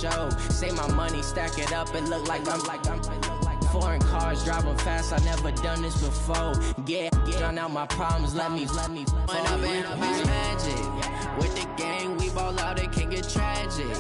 show. Say my money, stack it up, it look like I'm foreign cars, driving fast, I never done this before. Yeah, drown out my problems, let me When up it's magic. With the gang, we ball out, it can get tragic.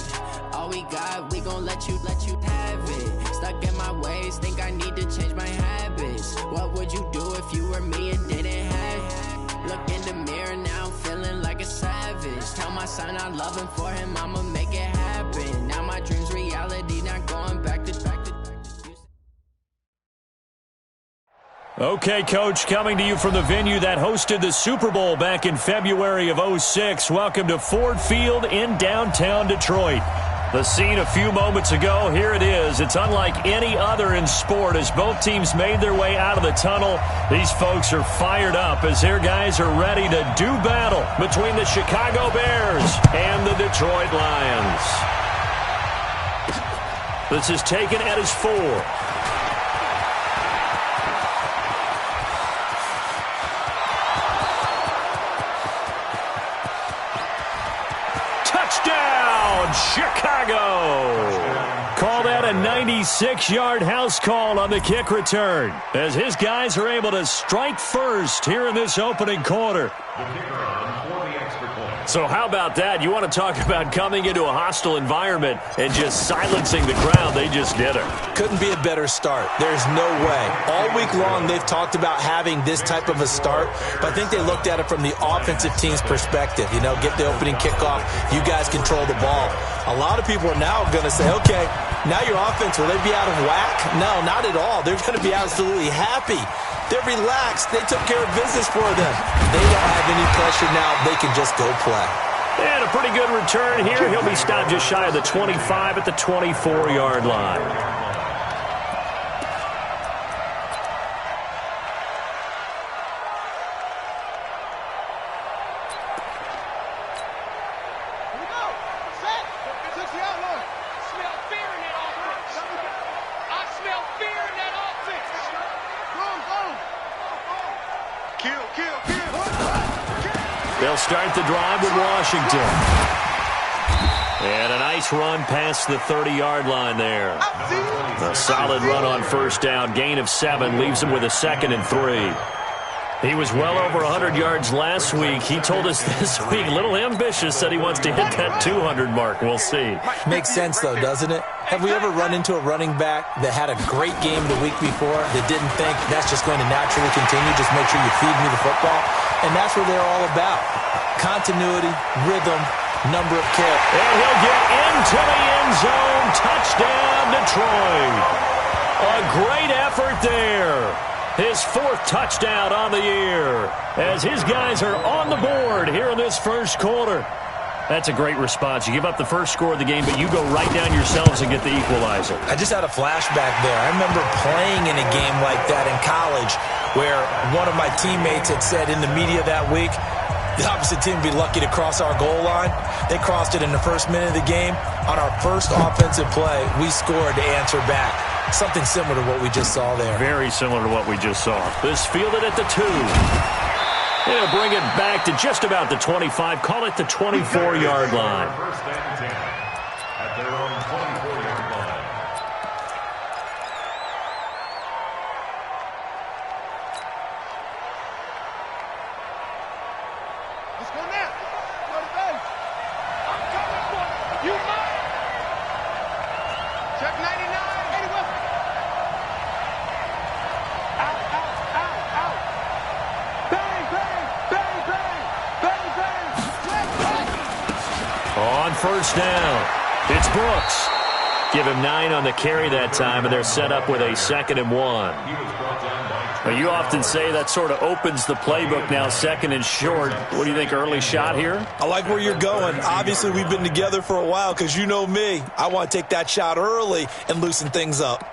All we got, we gon' let you have it. Stuck in my ways, think I need to change my habits. What would you do if you were me and didn't have it? Look in the mirror, now I'm feeling like a savage. Tell my son I love him, for him I'ma make it happen. Now my dream's reality, not going back to Okay, Coach, coming to you from the venue that hosted the Super Bowl back in February of '06. Welcome to Ford Field in downtown Detroit. The scene a few moments ago, here it is. It's unlike any other in sport as both teams made their way out of the tunnel. These folks are fired up as their guys are ready to do battle between the Chicago Bears and the Detroit Lions. This is taken at his 4. Chicago! Call that a 96-yard house call on the kick return as his guys are able to strike first here in this opening quarter. So how about that? You want to talk about coming into a hostile environment and just silencing the crowd. They just did it. Couldn't be a better start. There's no way. All week long they've talked about having this type of a start, but I think they looked at it from the offensive team's perspective. You know, get the opening kickoff. You guys control the ball. A lot of people are now going to say, okay, now your offense, will they be out of whack? No, not at all. They're going to be absolutely happy. They're relaxed. They took care of business for them. They don't have any pressure now. They can just go play. And a pretty good return here. He'll be stopped just shy of the 25 at the 24-yard line. They'll start the drive with Washington. And a nice run past the 30-yard line there. A solid run on first down. Gain of 7 leaves him with a 2nd and 3. He was well over 100 yards last week. He told us this week, a little ambitious, said he wants to hit that 200 mark. We'll see. Makes sense, though, doesn't it? Have we ever run into a running back that had a great game the week before that didn't think that's just going to naturally continue? Just make sure you feed me the football. And that's what they're all about. Continuity, rhythm, number of carries. And he'll get into the end zone. Touchdown, Detroit. A great effort there. His 4th touchdown on the year as his guys are on the board here in this first quarter. That's a great response. You give up the first score of the game, but you go right down yourselves and get the equalizer. I just had a flashback there. I remember playing in a game like that in college where one of my teammates had said in the media that week, the opposite team would be lucky to cross our goal line. They crossed it in the first minute of the game. On our first offensive play, we scored to answer back. Something similar to what we just saw there. Very similar to what we just saw. This fielded at the 2. They'll bring it back to just about the 25. Call it the 24-yard line. First and 10 at their own 24-yard line. Let's go now. Go to base. I'm coming for you. Mine. Check 99. 81. Out, out, out, out. Bang, bang, bang, bang, bang, bang. On first down, it's Brooks. Give him 9 on the carry that time, and they're set up with a 2nd and 1. Well, you often say that sort of opens the playbook now, 2nd and short. What do you think, early shot here? I like where you're going. Obviously, we've been together for a while because you know me. I want to take that shot early and loosen things up.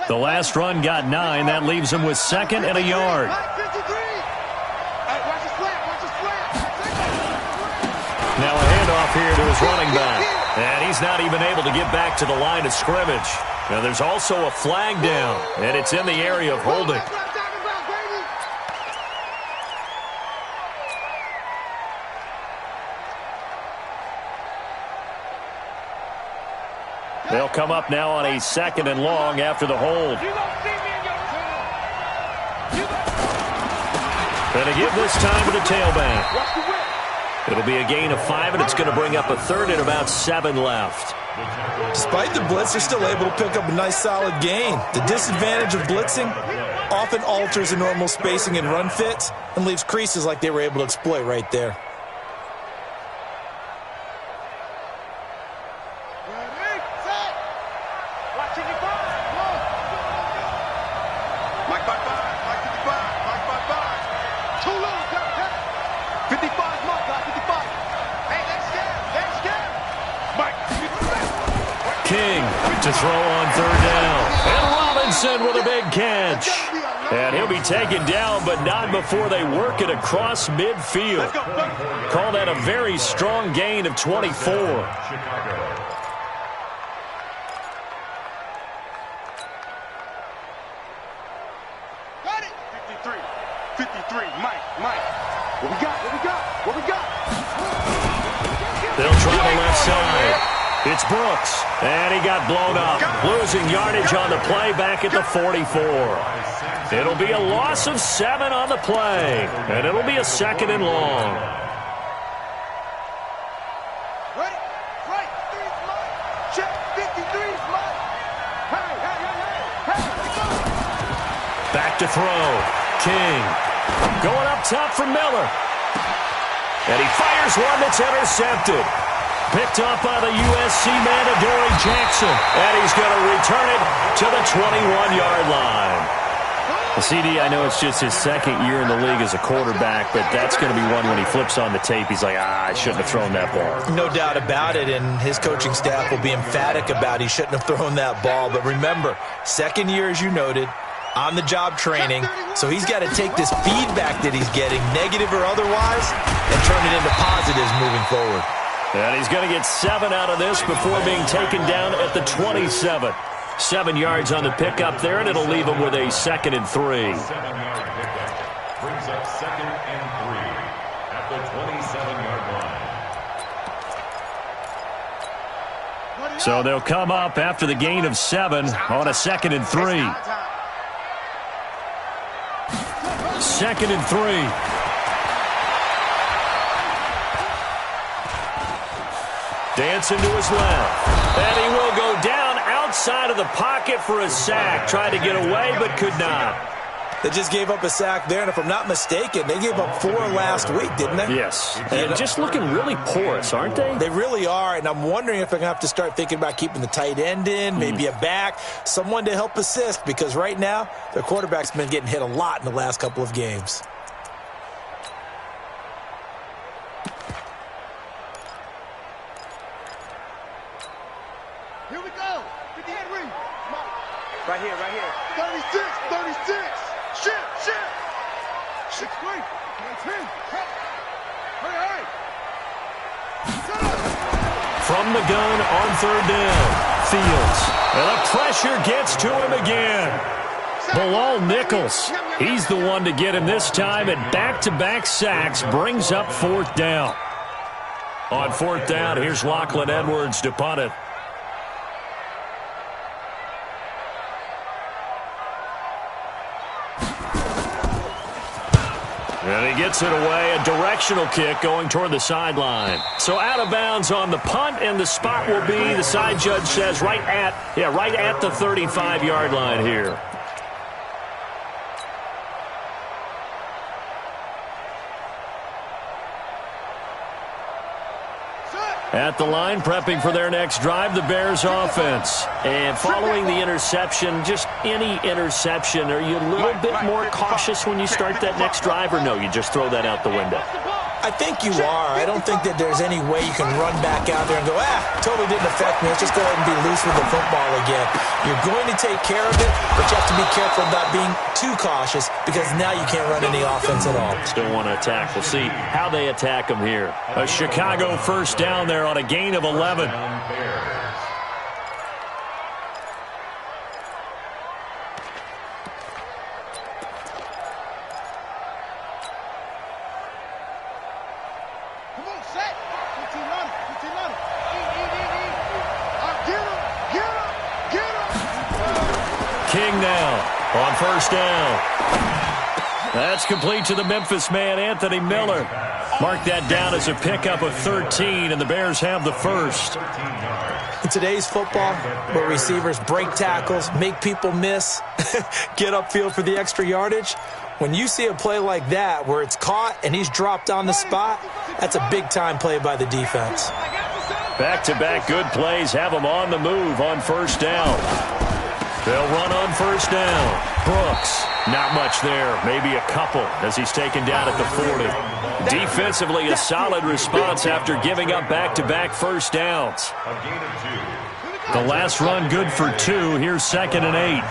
The last run got 9. That leaves him with 2nd and a yard. Now a handoff here to his running back. And he's not even able to get back to the line of scrimmage. Now there's also a flag down, and it's in the area of holding. They'll come up now on a 2nd and long after the hold. Going to give this time to the tailback. It'll be a gain of 5, and it's going to bring up a 3rd and about 7 left. Despite the blitz, they're still able to pick up a nice solid gain. The disadvantage of blitzing often alters the normal spacing and run fits and leaves creases like they were able to exploit right there. King to throw on 3rd down. And Robinson with a big catch. And he'll be taken down, but not before they work it across midfield. Call that a very strong gain of 24. Got it. 53. Mike. What we got? They'll try the left side. It's Brooks, and he got blown up, losing yardage on the play back at the 44. It'll be a loss of 7 on the play, and it'll be a 2nd and long. Ready? Right. 3's Mike. Check. 53's Mike. Hey. Back to throw. King going up top for Miller. And he fires one that's intercepted. Picked up by the USC man, Adoree Jackson. And he's going to return it to the 21-yard line. The CD, I know it's just his 2nd year in the league as a quarterback, but that's going to be one when he flips on the tape. He's like, I shouldn't have thrown that ball. No doubt about it, and his coaching staff will be emphatic about he shouldn't have thrown that ball. But remember, 2nd year, as you noted, on-the-job training, so he's got to take this feedback that he's getting, negative or otherwise, and turn it into positives moving forward. And he's going to get 7 out of this before being taken down at the 27. 7 yards on the pickup there, and it'll leave him with a 2nd and 3. 7-yard pickup brings up 2nd and 3 at the 27-yard line. So they'll come up after the gain of 7 on a 2nd and 3. 2nd and 3. Dancing to his left. And he will go down outside of the pocket for a sack. Tried to get away, but could not. They just gave up a sack there, and if I'm not mistaken, they gave up 4 last week, didn't they? Yes. And just looking really porous, aren't they? They really are, and I'm wondering if they're going to have to start thinking about keeping the tight end in, maybe a back, someone to help assist, because right now, their quarterback's been getting hit a lot in the last couple of games. Here we go. Right here. 36. Shit. 6-3. 10. Hey. From the gun on 3rd down. Fields. And the pressure gets to him again. Bilal Nichols. He's the one to get him this time, and back-to-back sacks brings up 4th down. On 4th down, here's Lachlan Edwards to punt it. And he gets it away, a directional kick going toward the sideline. So out of bounds on the punt, and the spot will be, the side judge says, right at the 35-yard line here. At the line, prepping for their next drive, the Bears offense. And following the interception, just any interception, are you a little bit more cautious when you start that next drive, or no, you just throw that out the window? I think you are. I don't think that there's any way you can run back out there and go, totally didn't affect me. Let's just go ahead and be loose with the football again. You're going to take care of it, but you have to be careful about being too cautious because now you can't run any offense at all. Still want to attack. We'll see how they attack them here. A Chicago 1st down there on a gain of 11. Come on, set. 15 on it. Get him. King now on first down. That's complete to the Memphis man, Anthony Miller. Mark that down as a pickup of 13, and the Bears have the first. In today's football, where receivers break tackles, make people miss, get upfield for the extra yardage, when you see a play like that where it's caught and he's dropped on the spot, that's a big-time play by the defense. Back-to-back good plays have them on the move on first down. They'll run on first down. Brooks, not much there, maybe a couple as he's taken down at the 40. Defensively, a solid response after giving up back-to-back first downs. The last run good for 2. Here's 2nd and 8.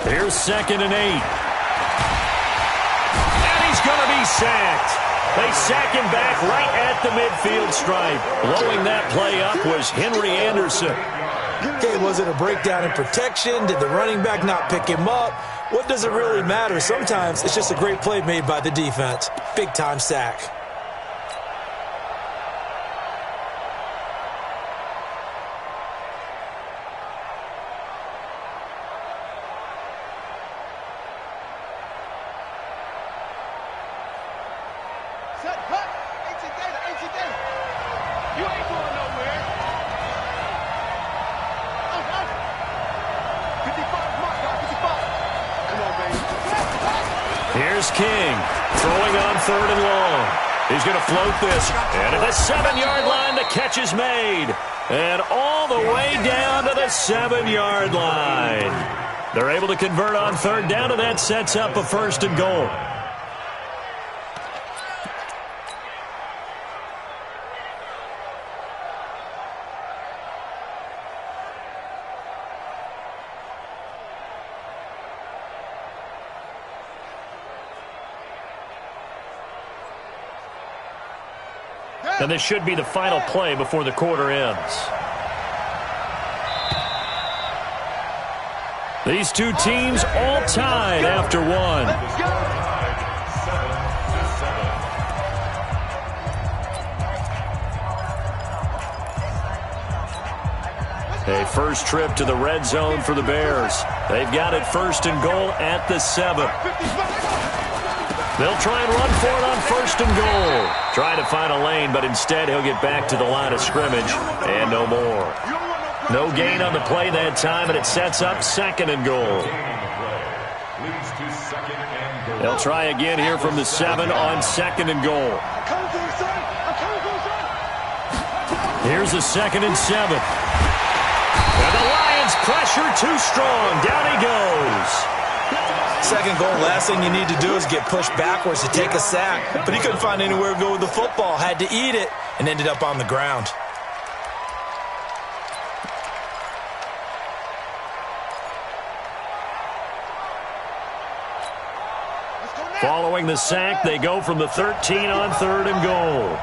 Here's 2nd and 8. Going to be sacked. They sack him back right at the midfield stripe. Blowing that play up was Henry Anderson. Okay, was it a breakdown in protection? Did the running back not pick him up? What does it really matter? Sometimes it's just a great play made by the defense. Big-time sack. Here's King, throwing on 3rd and long. He's going to float this, and at the 7-yard line, the catch is made. And all the way down to the 7-yard line. They're able to convert on 3rd down, and that sets up a 1st and goal. And this should be the final play before the quarter ends. These two teams all tied after one. A first trip to the red zone for the Bears. They've got it 1st and goal at the 7. They'll try and run for it on 1st and goal. Trying to find a lane, but instead he'll get back to the line of scrimmage and no more. No gain on the play that time, and it sets up 2nd and goal. They'll try again here from the 7 on 2nd and goal. Here's a 2nd and 7. And the Lions pressure too strong. Down he goes. 2nd goal, last thing you need to do is get pushed backwards to take a sack. But he couldn't find anywhere to go with the football. Had to eat it and ended up on the ground. Following the sack, they go from the 13 on 3rd and goal.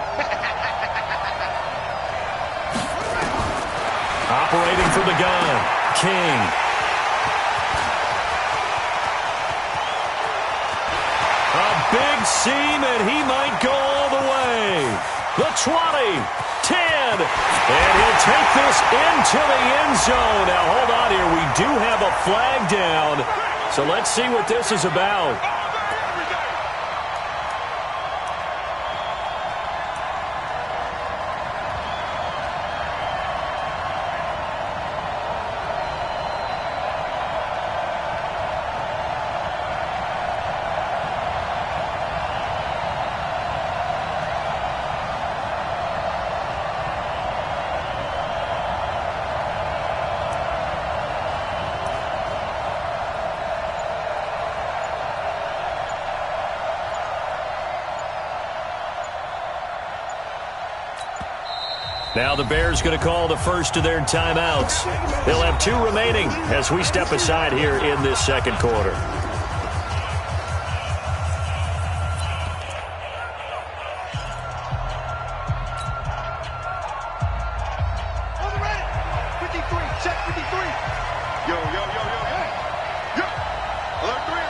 Operating from the gun, King. Big seam, and he might go all the way. The 20, 10, and he'll take this into the end zone. Now, hold on here. We do have a flag down, so let's see what this is about. Now the Bears going to call the first of their timeouts. They'll have 2 remaining as we step aside here in this 2nd quarter. Yo. Alert 3.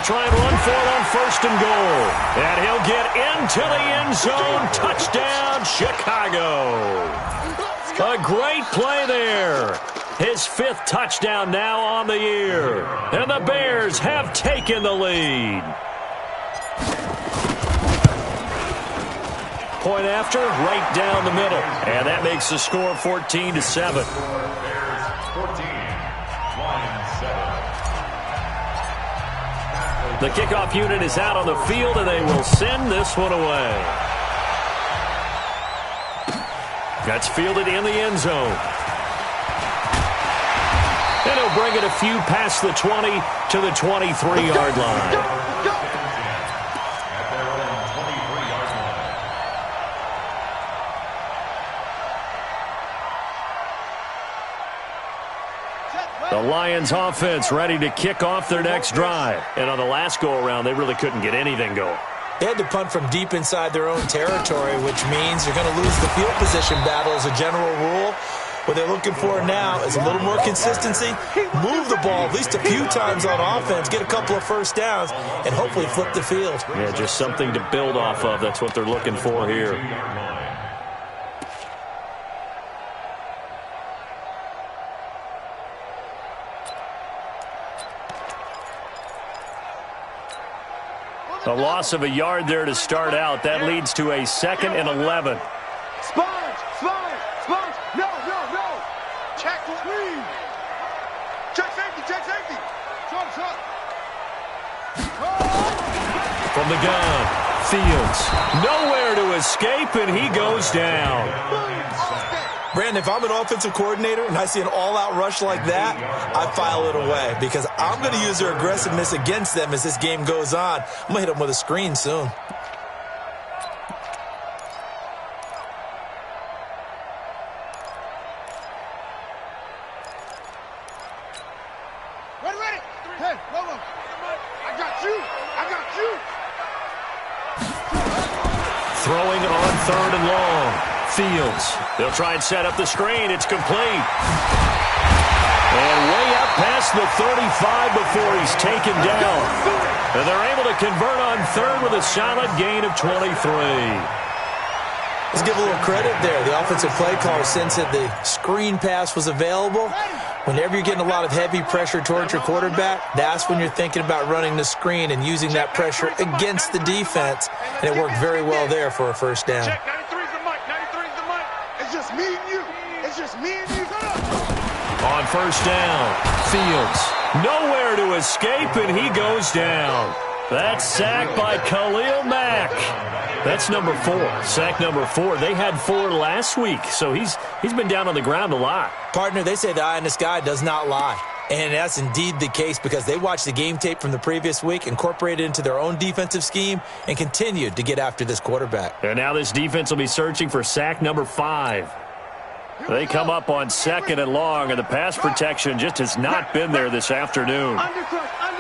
They'll try and run for it on 1st and goal. And he'll get into the end zone. Touchdown, Chicago. A great play there. His 5th touchdown now on the year. And the Bears have taken the lead. Point after, right down the middle. And that makes the score 14-7. Bears 14, Lions 7. The kickoff unit is out on the field, and they will send this one away. That's fielded in the end zone. And he'll bring it a few past the 20 to the 23-yard line. At their own 23-yard line. The Lions offense ready to kick off their next drive. And on the last go-around, they really couldn't get anything going. They had to punt from deep inside their own territory, which means you're going to lose the field position battle as a general rule. What they're looking for now is a little more consistency, move the ball at least a few times on offense, get a couple of first downs, and hopefully flip the field. Yeah, just something to build off of. That's what they're looking for here. A loss of a yard there to start out. That leads to a 2nd and 11. Sponge! Sponge! Sponge! No! Check screen! Check safety! Check safety! Shot! From the gun, Fields. Nowhere to escape, and he goes down. Brandon, if I'm an offensive coordinator and I see an all-out rush like that, I file it away because I'm going to use their aggressiveness against them as this game goes on. I'm going to hit them with a screen soon. Ready! Hey, Lobo! I got you! Throwing on 3rd and long. Fields. They'll try and set up the screen. It's complete. And way up past the 35 before he's taken down. And they're able to convert on 3rd with a solid gain of 23. Let's give a little credit there. The offensive play caller sensed that the screen pass was available. Whenever you're getting a lot of heavy pressure towards your quarterback, that's when you're thinking about running the screen and using that pressure against the defense. And it worked very well there for a first down. Check, 93's the mic. It's just me and you. On 1st down, Fields. Nowhere to escape, and he goes down. That's sacked by Khalil Mack. That's number 4. Sack number 4. They had 4 last week, so he's been down on the ground a lot. Partner, they say the eye in the sky does not lie. And that's indeed the case because they watched the game tape from the previous week, incorporated it into their own defensive scheme, and continued to get after this quarterback. And now this defense will be searching for sack number 5. They come up on 2nd and long, and the pass protection just has not been there this afternoon. Undercrush.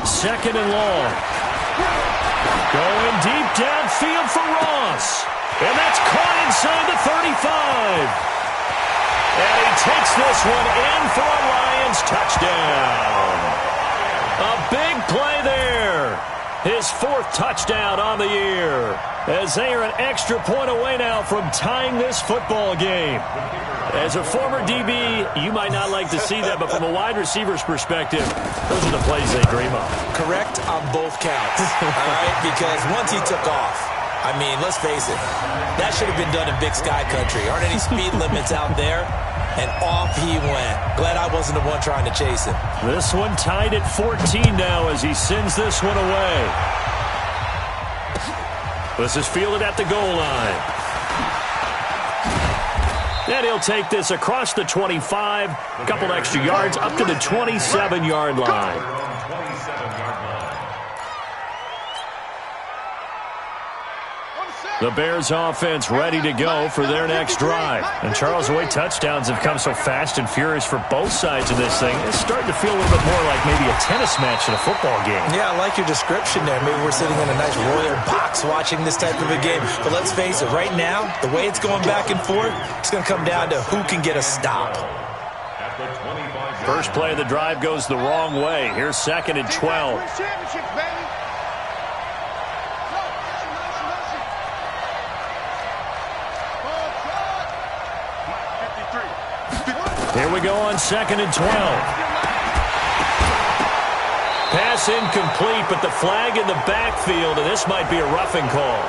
2nd and long. Going deep downfield for Ross. And that's caught inside the 35. And he takes this one in for a Lions touchdown. A big play there. His 4th touchdown on the year. As they are an extra point away now from tying this football game. As a former DB, you might not like to see that, but from a wide receiver's perspective, those are the plays they dream of. Correct on both counts, all right? Because once he took off, I mean, let's face it, that should have been done in Big Sky Country. Aren't any speed limits out there? And off he went. Glad I wasn't the one trying to chase him. This one tied at 14 now as he sends this one away. This is fielded at the goal line. And he'll take this across the 25, a couple extra yards up to the 27-yard line. The Bears offense ready to go for their next drive. And Charles, the way touchdowns have come so fast and furious for both sides of this thing, it's starting to feel a little bit more like maybe a tennis match in a football game. Yeah, I like your description there. Maybe we're sitting in a nice royal box watching this type of a game. But let's face it, right now, the way it's going back and forth, it's going to come down to who can get a stop. At the 25 First play of the drive goes the wrong way. Here's 2nd and 12. Here we go on 2nd and 12. Pass incomplete, but the flag in the backfield, and this might be a roughing call.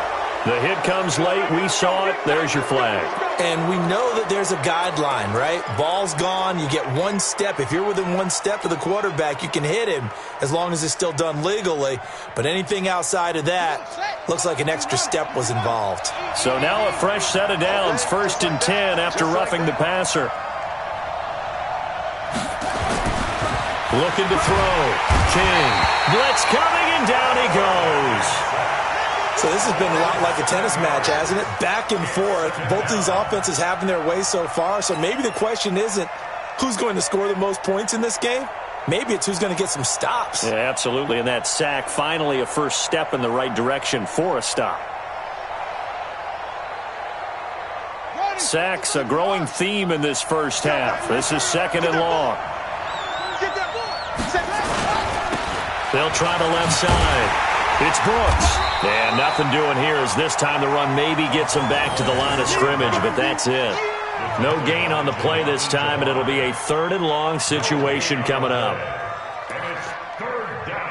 The hit comes late. We saw it. There's your flag. And we know that there's a guideline, right? Ball's gone. You get one step. If you're within one step of the quarterback, you can hit him as long as it's still done legally. But anything outside of that looks like an extra step was involved. So now a fresh set of downs. 1st and 10 after roughing the passer. Looking to throw. King. Blitz coming, and down he goes. So this has been a lot like a tennis match, hasn't it? Back and forth. Both of these offenses having their way so far. So maybe the question isn't who's going to score the most points in this game. Maybe it's who's going to get some stops. Yeah, absolutely. And that sack, finally a first step in the right direction for a stop. Sacks, a growing theme in this first half. This is 2nd and long. They'll try the left side. It's Brooks. And nothing doing here as this time the run maybe gets him back to the line of scrimmage, but that's it. No gain on the play this time, and it'll be a 3rd and long situation coming up. And it's 3rd down.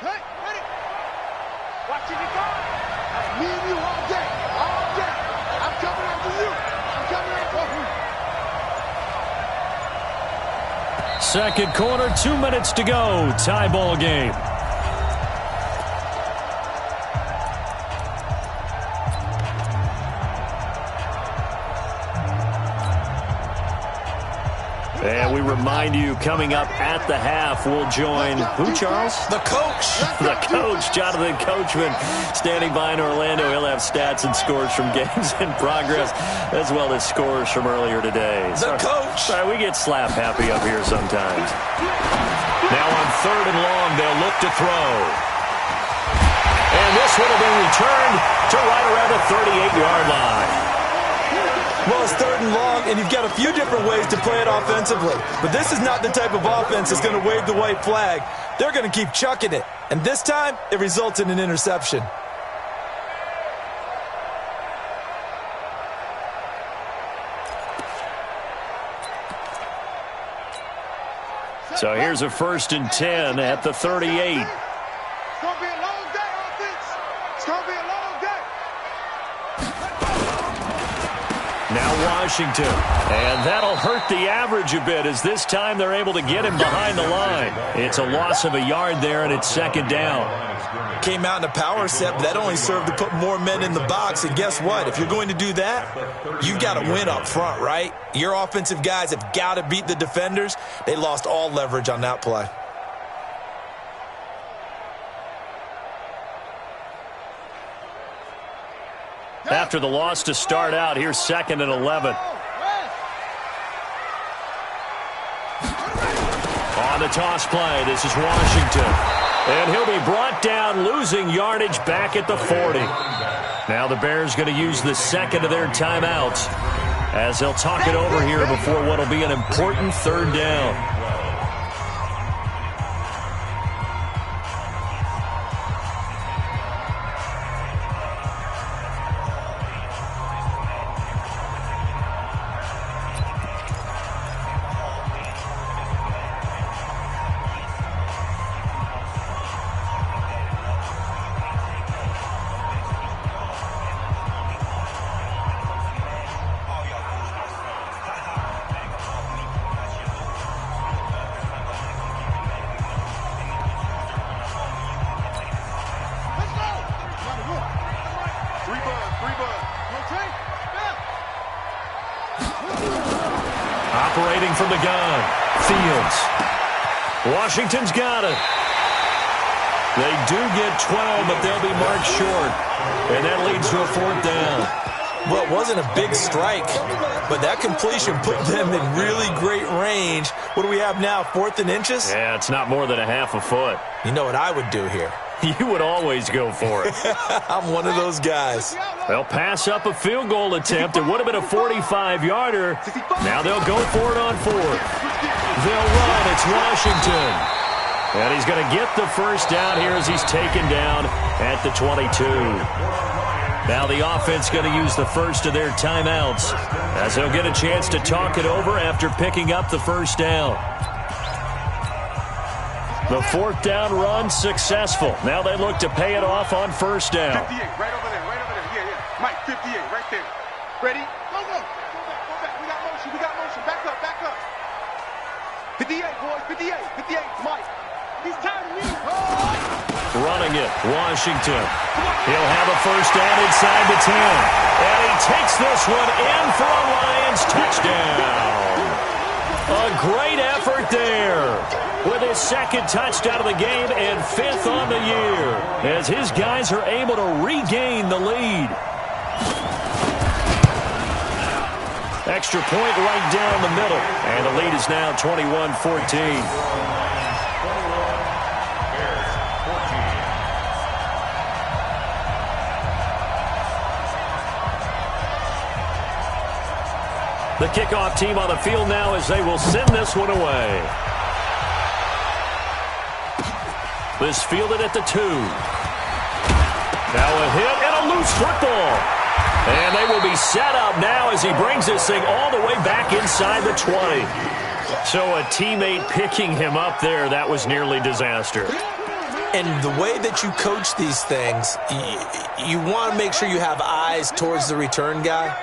Okay, ready? Watching it go. Me and you all day. All day. I'm coming after you. I'm coming after you. 2nd quarter, 2 minutes to go. Tie ball game. And we remind you, coming up at the half, we'll join who, Charles? The coach. The coach, Jonathan Coachman, standing by in Orlando. He'll have stats and scores from games in progress, as well as scores from earlier today. The coach. Sorry, we get slap happy up here sometimes. Now on 3rd and long, they'll look to throw. And this one will be returned to right around the 38-yard line. Well, it's 3rd and long, and you've got a few different ways to play it offensively. But this is not the type of offense that's going to wave the white flag. They're going to keep chucking it. And this time, it results in an interception. So here's a 1st and 10 at the 38. It's going to be a long day, offense. It's going to be a long day. Now Washington. And that'll hurt the average a bit as this time they're able to get him behind the line. It's a loss of a yard there, and it's 2nd down. Came out in a power set, but that only served to put more men in the box. And guess what? If you're going to do that, you've got to win up front, right? Your offensive guys have got to beat the defenders. They lost all leverage on that play. After the loss to start out, here's 2nd and 11. On the toss play, this is Washington. And he'll be brought down, losing yardage back at the 40. Now the Bears going to use the 2nd of their timeouts as they'll talk it over here before what will be an important 3rd down. Operating from the gun, Fields. Washington's got it. They do get 12, but they'll be marked short. And that leads to a 4th down. Well, it wasn't a big strike, but that completion put them in really great range. What do we have now, 4th and inches? Yeah, it's not more than a half a foot. You know what I would do here? You would always go for it. I'm one of those guys. They'll pass up a field goal attempt. It would have been a 45-yarder. Now they'll go for it on 4th. They'll run. It's Washington. And he's going to get the first down here as he's taken down at the 22. Now the offense going to use the first of their timeouts as they'll get a chance to talk it over after picking up the first down. The 4th down run successful. Now they look to pay it off on first down. 58, right over there, right over there. Yeah, yeah. Mike, 58, right there. Ready? Go, go. Go back, go back. We got motion. Back up, back up. 58, boys, 58, 58. Mike, he's tired of me. Oh. Running it, Washington. He'll have a first down inside the 10. And he takes this one in for a Lions touchdown. A great effort there with his 2nd touchdown of the game and 5th on the year as his guys are able to regain the lead. Extra point right down the middle, and the lead is now 21-14. The kickoff team on the field now as they will send this one away. This fielded at the 2. Now a hit and a loose football. And they will be set up now as he brings this thing all the way back inside the 20. So a teammate picking him up there, that was nearly disaster. And the way that you coach these things, you want to make sure you have eyes towards the return guy,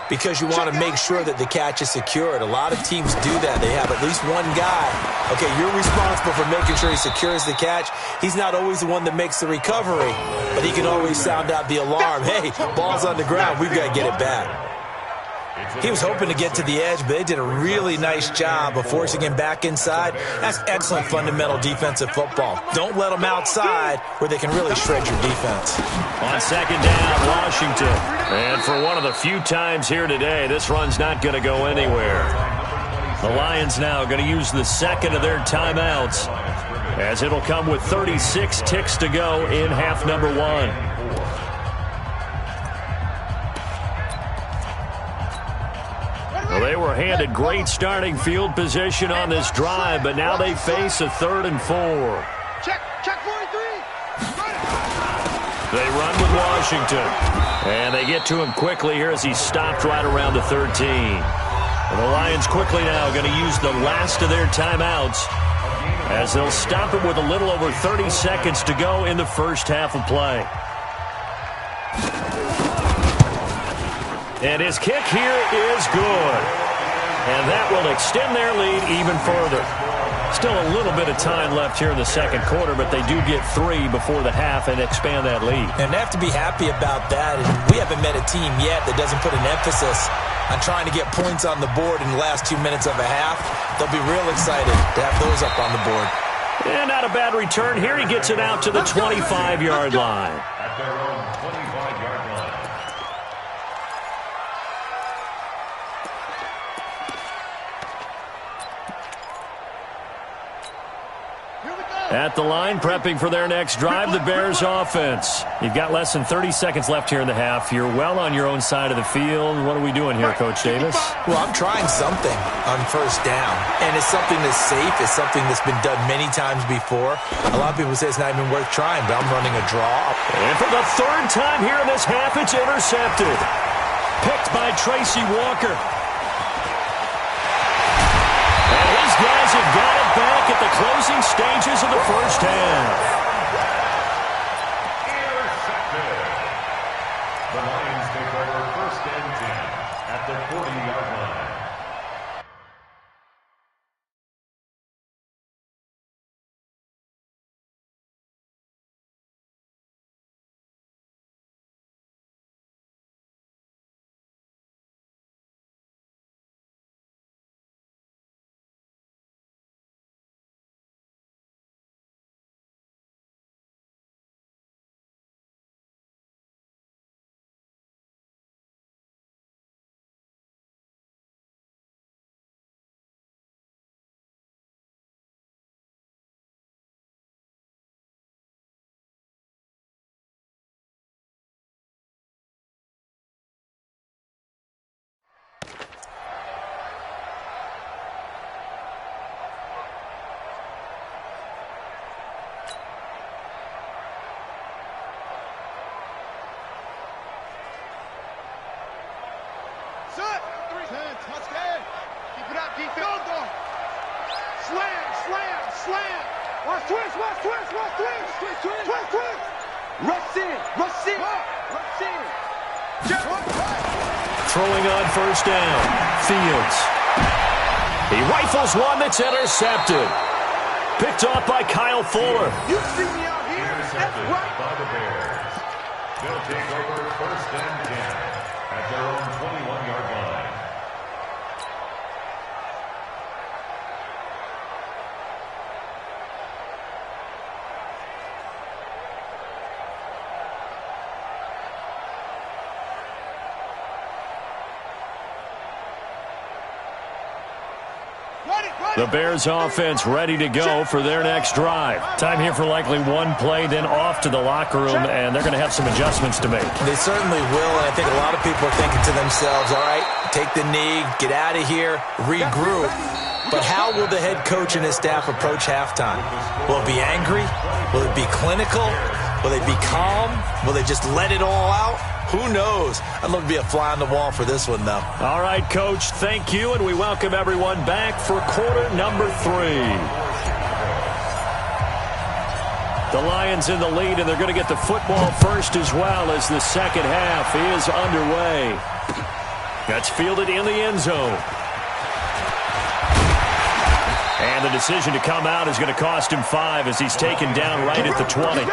because you want to make sure that the catch is secured. A lot of teams do that. They have at least one guy. Okay, you're responsible for making sure he secures the catch. He's not always the one that makes the recovery, but he can always sound out the alarm. Hey, ball's on the ground. We've got to get it back. He was hoping to get to the edge, but they did a really nice job of forcing him back inside. That's excellent fundamental defensive football. Don't let them outside where they can really shred your defense. On 2nd down, Washington. And for one of the few times here today, this run's not going to go anywhere. The Lions now going to use the 2nd of their timeouts as it'll come with 36 ticks to go in half number 1. Well, they were handed great starting field position on this drive, but now they face a 3rd and 4. Check 43. They run with Washington. And they get to him quickly here as he's stopped right around the 13. And the Lions quickly now going to use the last of their timeouts as they'll stop him with a little over 30 seconds to go in the first half of play. And his kick here is good. And that will extend their lead even further. Still a little bit of time left here in the 2nd quarter, but they do get 3 before the half and expand that lead. And they have to be happy about that. And we haven't met a team yet that doesn't put an emphasis on trying to get points on the board in the last 2 minutes of a half. They'll be real excited to have those up on the board. And not a bad return here. He gets it out to the 25-yard line. At their own 25-yard line. At the line, prepping for their next drive, the Bears offense. You've got less than 30 seconds left here in the half. You're well on your own side of the field. What are we doing here, Coach Davis? Well, I'm trying something on first down, and it's something that's safe. It's something that's been done many times before. A lot of people say it's not even worth trying, but I'm running a draw. And for the 3rd time here in this half, it's intercepted. Picked by Tracy Walker. Guys have got it back at the closing stages of the first half. Intercepted. The Lions take over 1st and 10 at the 40-yard line. Watch twist, watch twist, watch twist. Twist, twist, twist, twist. Rush in, rush in, rush in. Throwing on first down. Fields. He rifles one that's intercepted. Picked off by Kyle Fuller. You see me out here? That's right. By the Bears. They'll take over first and 10 at their own 21-yard line. The Bears offense ready to go for their next drive. Time here for likely one play, then off to the locker room, and they're going to have some adjustments to make. They certainly will, and I think a lot of people are thinking to themselves, all right, take the knee, get out of here, regroup. But how will the head coach and his staff approach halftime? Will it be angry? Will it be clinical? Will they be calm? Will they just let it all out? Who knows? I'd love to be a fly on the wall for this one, though. All right, Coach, thank you, and we welcome everyone back for quarter number 3. The Lions in the lead, and they're going to get the football first as well as the second half is underway. That's fielded in the end zone. And the decision to come out is going to cost him 5 as he's taken down right at the 20.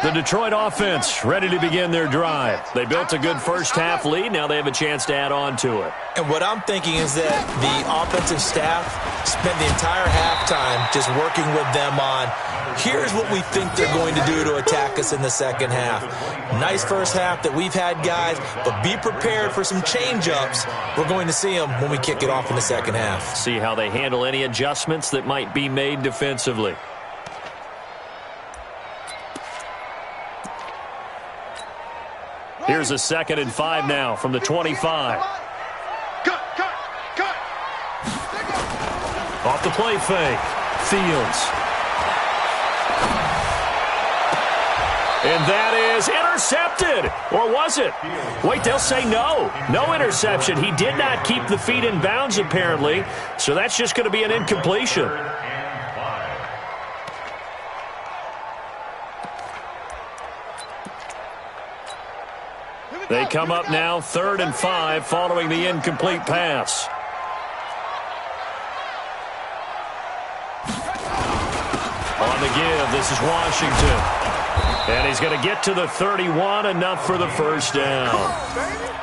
The Detroit offense ready to begin their drive. They built a good first half lead. Now they have a chance to add on to it. And what I'm thinking is that the offensive staff spent the entire halftime just working with them on, here's what we think they're going to do to attack us in the second half. Nice first half that we've had, guys, but be prepared for some change-ups. We're going to see them when we kick it off in the second half. See how they handle any adjustments that might be made defensively. Here's a 2nd and 5 now from the 25. Cut. Off the play fake. Fields. And that is intercepted. Or was it? Wait, they'll say no. No interception. He did not keep the feet in bounds, apparently. So that's just going to be an incompletion. They come up now 3rd and 5 following the incomplete pass. On the give, this is Washington. And he's going to get to the 31, enough for the first down.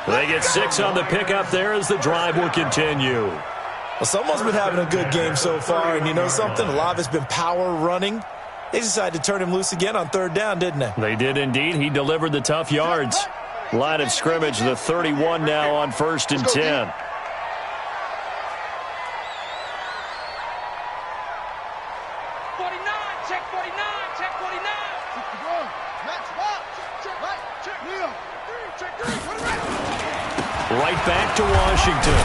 They get 6 on the pickup there as the drive will continue. Well, someone's been having a good game so far, and you know something? A lot of it's been power running. They decided to turn him loose again on 3rd down, didn't they? They did indeed. He delivered the tough yards. Line of scrimmage, the 31 now on 1st and 10. 49, check 49, check 49. Max box. Check right, check Neil. Check 3, Right back to Washington.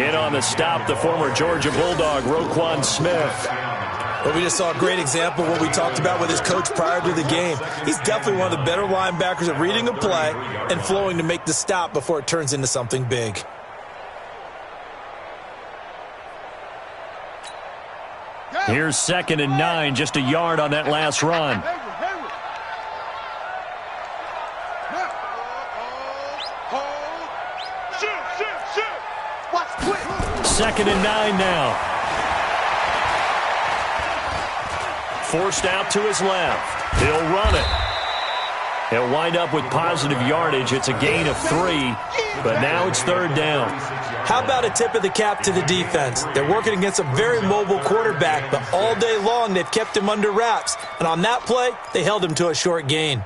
In on the stop, the former Georgia Bulldog, Roquan Smith. Well, we just saw a great example of what we talked about with his coach prior to the game. He's definitely one of the better linebackers at reading a play and flowing to make the stop before it turns into something big. Here's 2nd and 9, just a yard on that last run. Second and 9 now. Forced out to his left. He'll run it. He'll wind up with positive yardage. It's a gain of 3, but now it's 3rd down. How about a tip of the cap to the defense? They're working against a very mobile quarterback, but all day long they've kept him under wraps. And on that play, they held him to a short gain.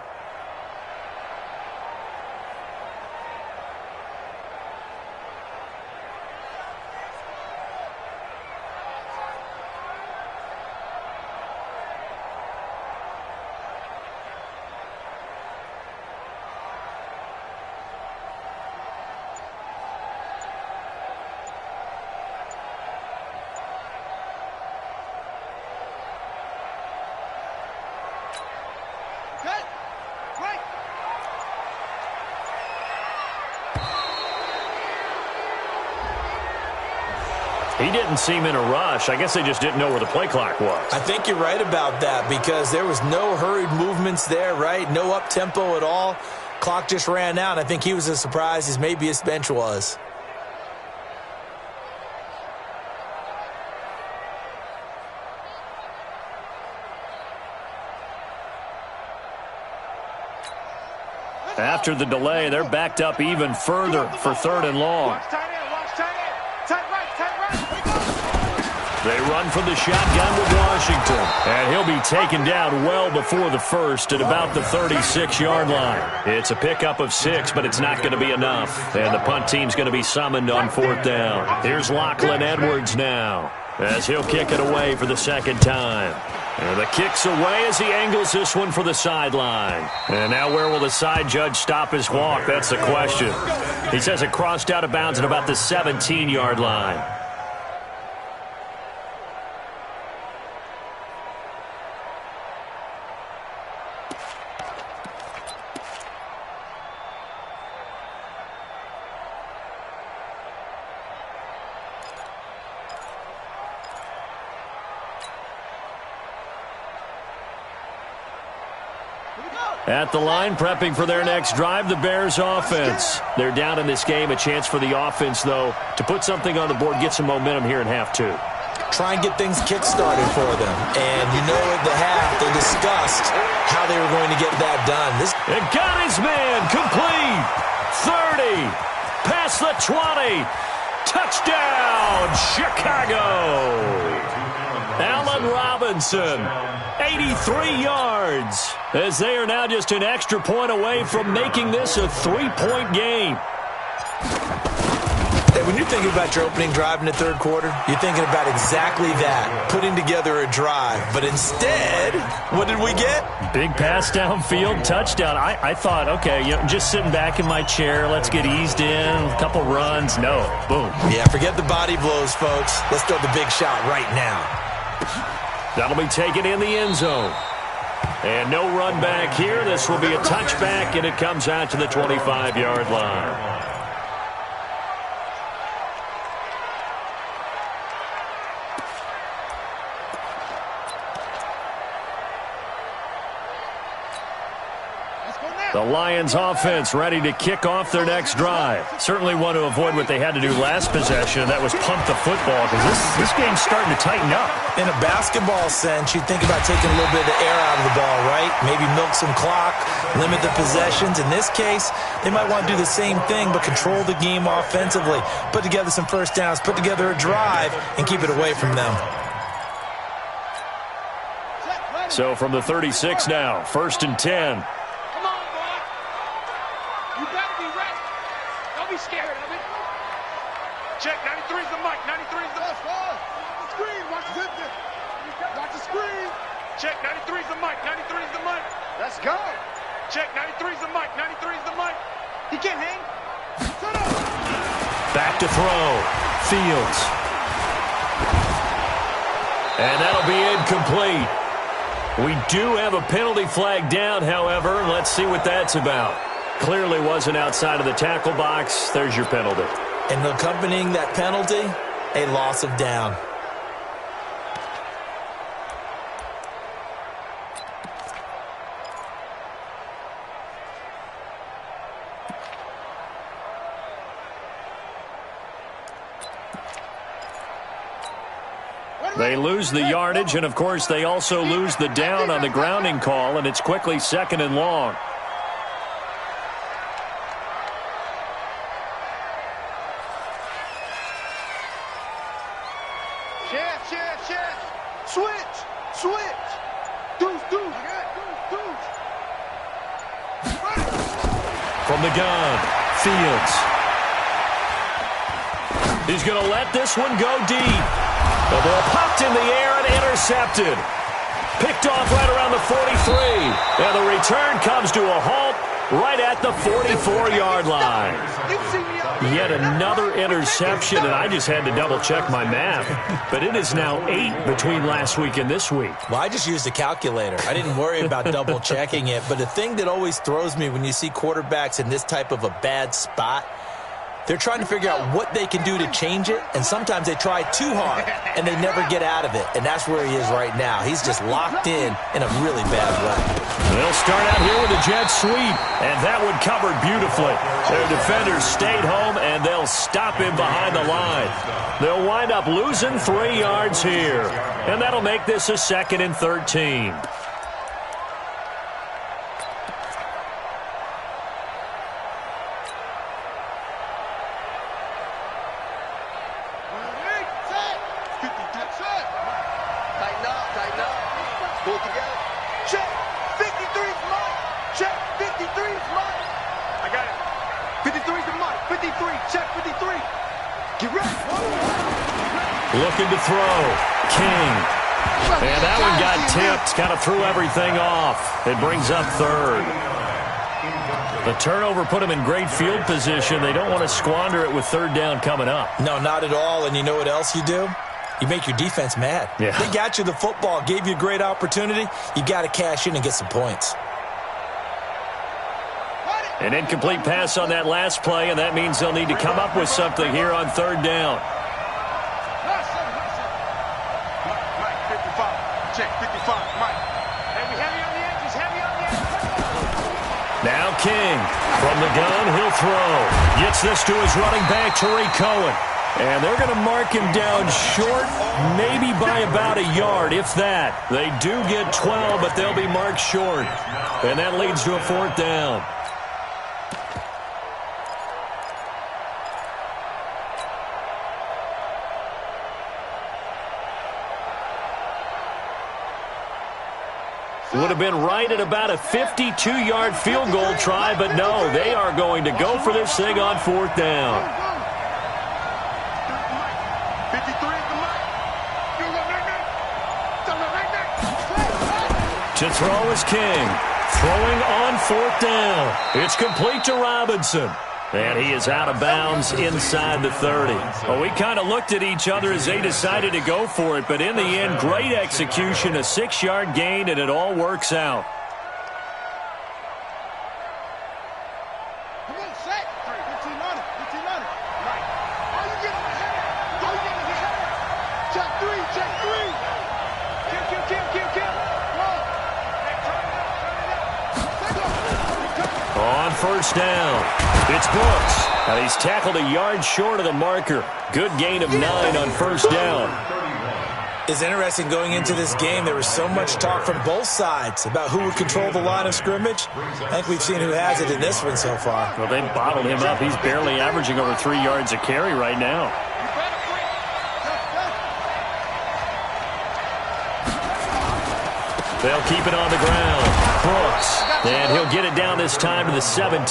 He didn't seem in a rush. I guess they just didn't know where the play clock was. I think you're right about that because there was no hurried movements there, right? No up-tempo at all. Clock just ran out. I think he was as surprised as maybe his bench was. After the delay, they're backed up even further for 3rd and long. Watch tight end, watch tight end. Tight right. They run from the shotgun with Washington. And he'll be taken down well before the first at about the 36-yard line. It's a pickup of 6, but it's not going to be enough. And the punt team's going to be summoned on 4th down. Here's Lachlan Edwards now as he'll kick it away for the second time. And the kick's away as he angles this one for the sideline. And now where will the side judge stop his walk? That's the question. He says it crossed out of bounds at about the 17-yard line. At the line, prepping for their next drive, the Bears offense. They're down in this game. A chance for the offense, though, to put something on the board, get some momentum here in half 2. Try and get things kick-started for them. And you know at the half, they discussed how they were going to get that done. It got his man complete. 30. Past the 20. Touchdown, Chicago. Allen Robinson, 83 yards, as they are now just an extra point away from making this a 3-point game. Hey, when you're thinking about your opening drive in the 3rd quarter, you're thinking about exactly that, putting together a drive. But instead, what did we get? Big pass downfield, touchdown. I thought, okay, just sitting back in my chair, let's get eased in, a couple runs. No, boom. Yeah, forget the body blows, folks. Let's throw the big shot right now. That'll be taken in the end zone. And no run back here. This will be a touchback, and it comes out to the 25-yard line. The Lions offense ready to kick off their next drive. Certainly want to avoid what they had to do last possession, and that was punt the football, because this game's starting to tighten up. In a basketball sense, you think about taking a little bit of the air out of the ball, right? Maybe milk some clock, limit the possessions. In this case, they might want to do the same thing, but control the game offensively. Put together some first downs, put together a drive, and keep it away from them. So from the 36 now, 1st and 10. Scared of it. Check, 93's the mic, 93's the screen, watch the screen. Check, 93's the mic, 93's the mic. Let's go. Check, 93's the mic, 93's the mic. He can't hang. Back to throw. Fields. And that'll be incomplete. We do have a penalty flag down, however. Let's see what that's about. Clearly wasn't outside of the tackle box. There's your penalty. And accompanying that penalty, a loss of down. They lose the yardage, and, of course, they also lose the down on the grounding call, and it's quickly 2nd and long. Switch. Deuce. From the gun, Fields. He's going to let this one go deep. The ball popped in the air and intercepted. Picked off right around the 43. And the return comes to a halt right at the 44-yard line. Yet another interception, and I just had to double-check my math. But it is now 8 between last week and this week. Well, I just used a calculator. I didn't worry about double-checking it. But the thing that always throws me when you see quarterbacks in this type of a bad spot They're trying to figure out what they can do to change it, and sometimes they try too hard, and they never get out of it. And that's where he is right now. He's just locked in a really bad way. They'll start out here with a jet sweep, and that one covered beautifully. Their defenders stayed home, and they'll stop him behind the line. They'll wind up losing 3 yards here, and that'll make this a 2nd and 13. Looking to throw. King. And that one got tipped. Kind of threw everything off. It brings up 3rd. The turnover put them in great field position. They don't want to squander it with 3rd down coming up. No, not at all. And you know what else you do? You make your defense mad. Yeah. They got you the football, gave you a great opportunity. You got to cash in and get some points. An incomplete pass on that last play, and that means they'll need to come up with something here on 3rd down. Check 55, Mike. Heavy on the edges, heavy on the edges. Now King. From the gun, he'll throw. Gets this to his running back, Tariq Cohen. And they're going to mark him down short, maybe by about a yard, if that. They do get 12, but they'll be marked short. And that leads to a 4th down. Would have been right at about a 52-yard field goal try, but no, they are going to go for this thing on 4th down. 53 at the mic. To throw is King. Throwing on 4th down. It's complete to Robinson. And he is out of bounds inside the 30. Well, we kind of looked at each other as they decided to go for it, but in the end, great execution, a 6-yard gain, and it all works out. Come on, set. 15 on it. Right. How you getting ahead? Check 3. Kill. On 1st down, it's Brooks. And he's tackled a yard short of the marker. Good gain of 9 on 1st down. It's interesting going into this game. There was so much talk from both sides about who would control the line of scrimmage. I think we've seen who has it in this one so far. Well, they bottled him up. He's barely averaging over 3 yards a carry right now. They'll keep it on the ground. Brooks. And he'll get it down this time to the 17.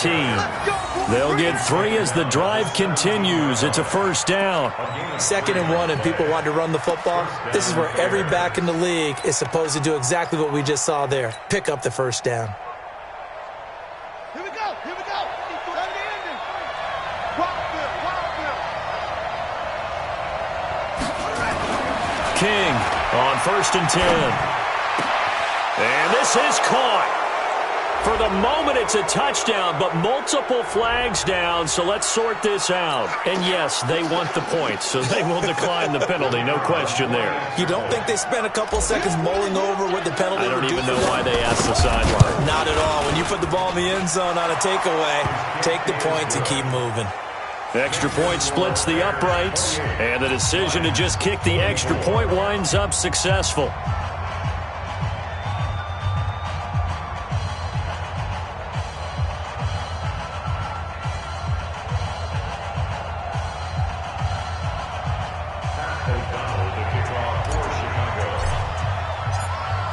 They'll get 3 as the drive continues. It's a 1st down. 2nd and 1, and people want to run the football. This is where every back in the league is supposed to do exactly what we just saw there. Pick up the 1st down. Here we go. King on 1st and 10. And this is caught. For the moment, it's a touchdown, but multiple flags down, so let's sort this out. And yes, they want the points, so they will decline the penalty, no question there. You don't think they spent a couple seconds mulling over what the penalty I don't would do even know for why them? they asked the sideline. Not at all. When you put the ball in the end zone on a takeaway, take the points and keep moving. Extra point splits the uprights, and the decision to just kick the extra point winds up successful.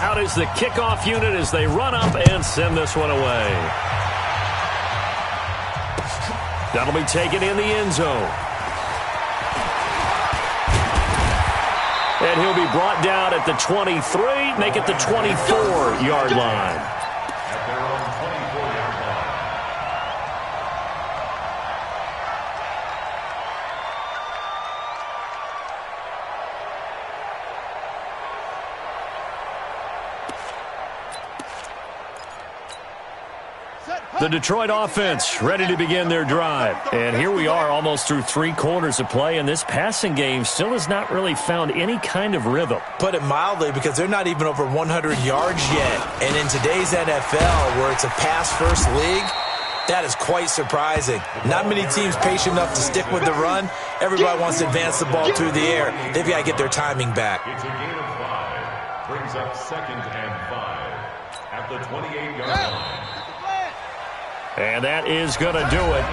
Out is the kickoff unit as they run up and send this one away. That'll be taken in the end zone. And he'll be brought down at the 23, make it the 24-yard line. At their own 24-yard line. The Detroit offense ready to begin their drive. And here we are almost through 3 quarters of play, and this passing game still has not really found any kind of rhythm. Put it mildly, because they're not even over 100 yards yet. And in today's NFL, where it's a pass-first league, that is quite surprising. Not many teams patient enough to stick with the run. Everybody wants to advance the ball through the air. They've got to get their timing back. It's a gain of 5. Brings up 2nd and 5 at the 28-yard line. And that is going to do it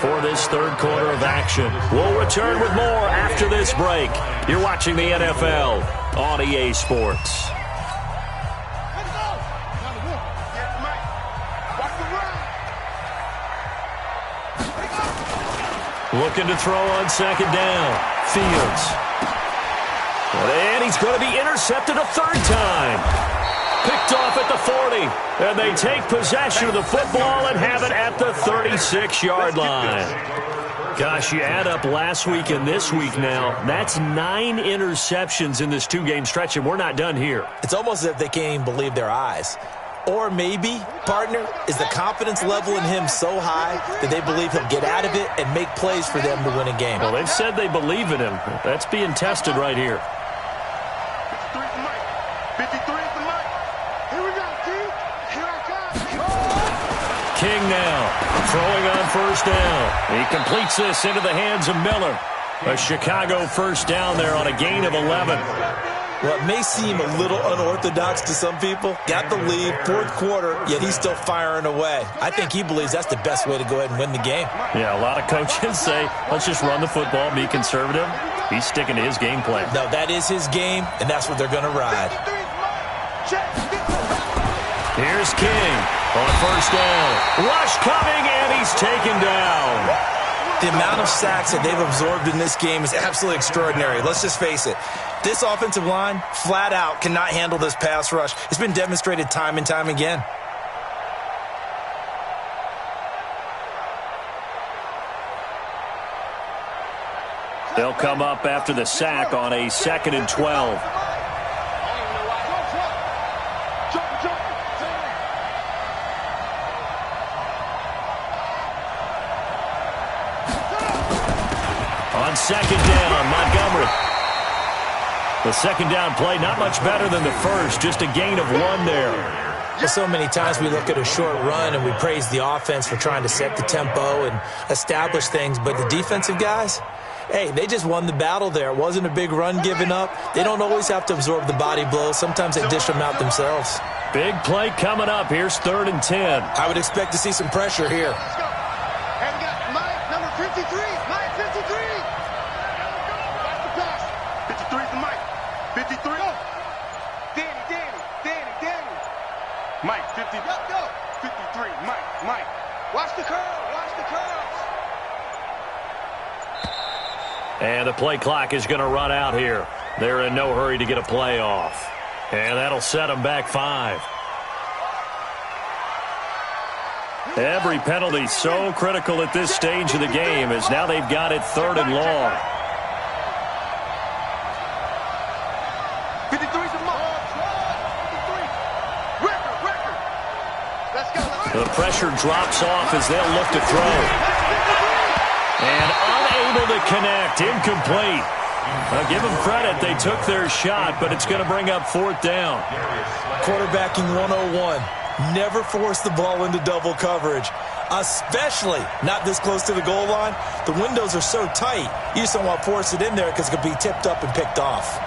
for this third quarter of action. We'll return with more after this break. You're watching the NFL on EA Sports. Looking to throw on 2nd down. Fields. And he's going to be intercepted a 3rd time. Picked off at the 40. And they take possession of the football and have it at the 36-yard line. Gosh, you add up last week and this week now. That's 9 interceptions in this 2-game stretch, and we're not done here. It's almost as if they can't even believe their eyes. Or maybe, partner, is the confidence level in him so high that they believe he'll get out of it and make plays for them to win a game. Well, they've said they believe in him. That's being tested right here. 53 for Mike. 53 for Mike. Here we go, King. Here I come. King now throwing on 1st down. He completes this into the hands of Miller. A Chicago 1st down there on a gain of 11. Well, it may seem a little unorthodox to some people. Got the lead, 4th quarter, yet he's still firing away. I think he believes that's the best way to go ahead and win the game. Yeah, a lot of coaches say, let's just run the football, be conservative. He's sticking to his game plan. No, that is his game, and that's what they're going to ride. Here's King on 1st down. Rush coming, and he's taken down. The amount of sacks that they've absorbed in this game is absolutely extraordinary. Let's just face it. This offensive line, flat out, cannot handle this pass rush. It's been demonstrated time and time again. They'll come up after the sack on a 2nd and 12. On 2nd down, Montgomery. The 2nd down play, not much better than the first, just a gain of 1 there. Well, so many times we look at a short run and we praise the offense for trying to set the tempo and establish things, but the defensive guys, hey, they just won the battle there. It wasn't a big run given up. They don't always have to absorb the body blows. Sometimes they dish them out themselves. Big play coming up. Here's 3rd and 10. I would expect to see some pressure here. And we got Mike, number 53. Mike, 53. That's the pass. 53 for Mike. 53. Danny. Mike, 50. Go. 53. Mike. Watch the curl. And the play clock is going to run out here. They're in no hurry to get a play off. And that'll set them back 5. Every penalty so critical at this stage of the game, as now they've got it 3rd and long. 53's a mark. 53. Record. Let's go. The pressure drops off as they'll look to throw. And unable to connect, incomplete. Now give them credit, they took their shot, but it's going to bring up 4th down. Quarterbacking 101. Never force the ball into double coverage, especially not this close to the goal line. The windows are so tight, you just don't want to force it in there because it could be tipped up and picked off.